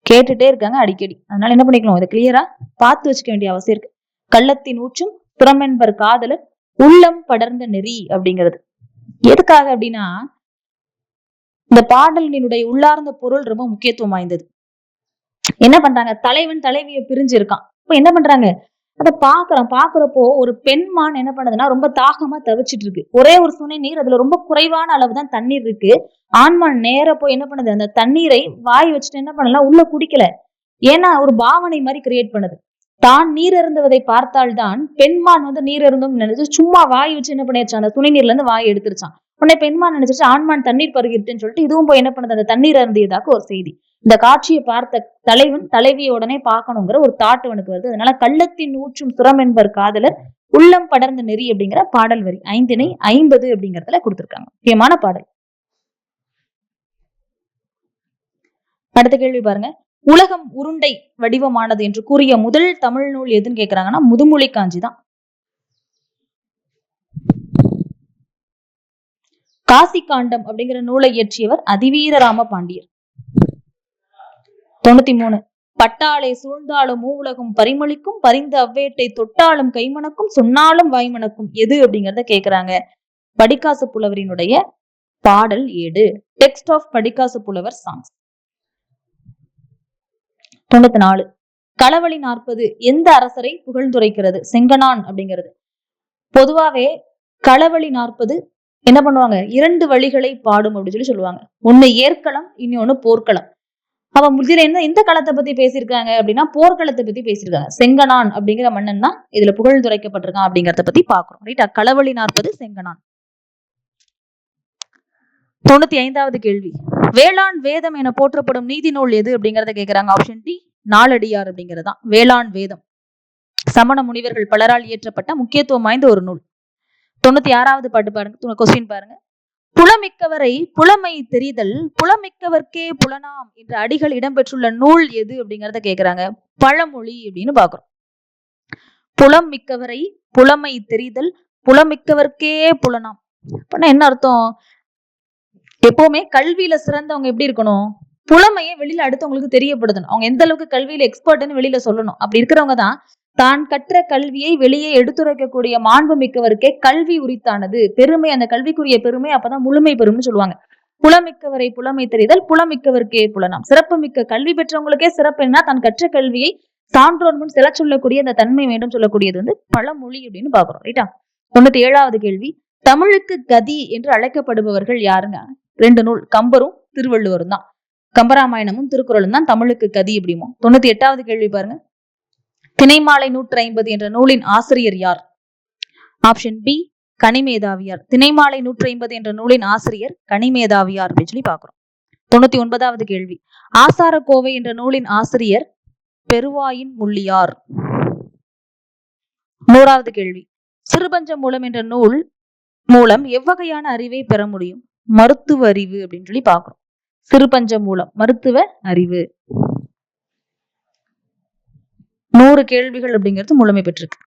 கேட்டுட்டே இருக்காங்க அடிக்கடி. அதனால என்ன பண்ணிக்கலாம்? இதை கிளியரா பார்த்து வச்சுக்க வேண்டிய அவசியம் இருக்கு. கள்ளத்தின் ஊற்றும் சுரம் என்பர் காதலர் உள்ளம் படர்ந்த நெறி அப்படிங்கிறது எதுக்காக அப்படின்னா, இந்த பாடலினுடைய உள்ளார்ந்த பொருள் ரொம்ப முக்கியத்துவம் வாய்ந்தது. என்ன பண்றாங்க? தலைவன் தலைவியை பிரிஞ்சு இருக்கான். இப்ப என்ன பண்றாங்க? அதை பாக்குறப்போ ஒரு பெண்மான் என்ன பண்ணுதுன்னா ரொம்ப தாகமா தவிச்சிட்டு இருக்கு. ஒரே ஒரு சுனை நீர், அதுல ரொம்ப குறைவான அளவு தான் தண்ணீர் இருக்கு. ஆண்மான் நேர போய் என்ன பண்ணுது? அந்த தண்ணீரை வாய் வச்சுட்டு என்ன பண்ணலாம்? உள்ள குடிக்கல. ஏன்னா ஒரு பாவனை மாதிரி கிரியேட் பண்ணுது. தான் நீர் அருந்துவதை பார்த்தால்தான் பெண்மான் நீர் அருந்தும் நினைச்சு சும்மா வாய் வச்சு என்ன பண்ணிருச்சான்? அந்த துணை நீர்ல இருந்து வாய் எடுத்துருச்சான். உடனே பெண்மான் நினைச்சிச்சு ஆண்மான் தண்ணீர் பருகிருச்சுன்னு சொல்லிட்டு இதுவும் போய் என்ன பண்ணுது? அந்த தண்ணீர் அருந்தியதாக ஒரு செய்தி. இந்த காட்சியை பார்த்த தலைவன் தலைவியை உடனே பார்க்கணுங்கிற ஒரு தாட் அவனுக்கு வருது. அதனால கள்ளத்தின் ஊற்றும் சுரம் என்பர் காதலர் உள்ளம் படர்ந்த நெறி அப்படிங்கிற பாடல் வரி 5 50 அப்படிங்கறதுல கொடுத்திருக்காங்க. முக்கியமான பாடல். அடுத்த கேள்வி பாருங்க. உலகம் உருண்டை வடிவமானது என்று கூறிய முதல் தமிழ் நூல் எதுன்னு கேக்குறாங்கன்னா முதுமொழி காஞ்சி தான். காசி காண்டம் அப்படிங்கிற நூலை இயற்றியவர் அதிவீர ராம பாண்டியர். 93. பட்டாளை சூழ்ந்தாலும் மூவுலகும் பரிமளிக்கும், பரிந்த அவ்வேட்டை தொட்டாலும் கைமணக்கும், சொன்னாலும் வாய்மணக்கும் எது அப்படிங்கறத கேக்குறாங்க. படிக்காசு புலவரினுடைய பாடல் ஏடு. டெக்ஸ்ட் ஆஃப் படிக்காசு புலவர் சாங்ஸ். 94. களவழி 40 எந்த அரசரை புகழ்ந்துரைக்கிறது? செங்கணான் அப்படிங்கிறது. பொதுவாவே களவழி 40 என்ன பண்ணுவாங்க, 2 வழிகளை பாடும் அப்படின்னு சொல்லுவாங்க. ஒண்ணு ஏற்களம், இன்னொன்னு போர்க்களம். அவ இதுல என்ன எந்த களத்தை பத்தி பேசியிருக்காங்க அப்படின்னா போர்க்களத்தை பத்தி பேசியிருக்காங்க. செங்கணான் அப்படிங்கிற மன்னன் தான் இதுல புகழ்ந்துரைக்கப்பட்டிருக்கான் அப்படிங்கறத பத்தி பாக்குறோம். ரைட்டா? களவழி 40 செங்கணான். 95வது கேள்வி. வேளாண் வேதம் என போற்றப்படும் நீதி நூல் எது அப்படிங்கறத கேக்குறாங்க. ஆப்ஷன் டி நாலடியார் அப்படிங்கறதுதான் வேளாண் வேதம். சமண முனிவர்கள் பலரால் இயற்றப்பட்ட முக்கியத்துவம் வாய்ந்த ஒரு நூல். 96வது பாட்டு பாருங்க. கொஸ்டின் பாருங்க. புலமிக்கவரை புலமை தெரிதல் புலமிக்கவர்க்கே புலனாம் என்ற அடிகள் இடம்பெற்றுள்ள நூல் எது அப்படிங்கறத கேக்குறாங்க. பழமொழி அப்படின்னு பாக்குறோம். புலம் மிக்கவரை புலமை தெரிதல் புலமிக்கவர்க்கே புலனாம் அப்படின்னா என்ன அர்த்தம்? எப்பவுமே கல்வியில சிறந்தவங்க எப்படி இருக்கணும்? புலமையை வெளியில அடுத்தவங்களுக்கு தெரியப்படுத்தணும். அவங்க எந்த அளவுக்கு கல்வியில எக்ஸ்பர்ட்னு வெளியில சொல்லணும். அப்படி இருக்கிறவங்க தான் தான் கற்ற கல்வியை வெளியே எடுத்துரைக்கக்கூடிய மாண்பு மிக்கவருக்கே கல்வி உரித்தானது. பெருமை, அந்த கல்விக்குரிய பெருமை அப்பதான் முழுமை பெறும்னு சொல்லுவாங்க. புலமிக்கவரை புலமை தெரிதல் புலமிக்கவருக்கே புலனாம். சிறப்பு மிக்க கல்வி பெற்றவங்களுக்கே சிறப்பு என்ன? தான் கற்ற கல்வியை சான்றோர் முன் செல சொல்லக்கூடிய அந்த தன்மை வேண்டும் சொல்லக்கூடியது வந்து பழமொழி அப்படின்னு பாக்குறோம். ரைட்டா? 97வது கேள்வி. தமிழுக்கு கதி என்று அழைக்கப்படுபவர்கள் யாருங்க? 2 நூல், கம்பரும் திருவள்ளுவரும் தான். கம்பராமாயணமும் திருக்குறளும் தான் தமிழுக்கு கதி அப்படிமோ. 98வது கேள்வி பாருங்க. திணைமாலை 150 என்ற நூலின் ஆசிரியர் யார்? Option B Kanimethaviyar. திணைமாலை 150 என்ற நூலின் ஆசிரியர் கனிமேதாவியார் அப்படின்னு சொல்லி பாக்குறோம். 99வது கேள்வி. ஆசாரக்கோவை என்ற நூலின் ஆசிரியர் பெருவாயின் முள்ளியார். 100வது கேள்வி. சிறுபஞ்ச மூலம் என்ற நூல் மூலம் எவ்வகையான அறிவை பெற முடியும்? மருத்துவ அறிவு அப்படின்னு சொல்லி பாக்குறோம். சிறுபஞ்ச மூலம் மருத்துவ அறிவு. 100 கேள்விகள் அப்படிங்கிறது முழுமை பெற்றிருக்கு.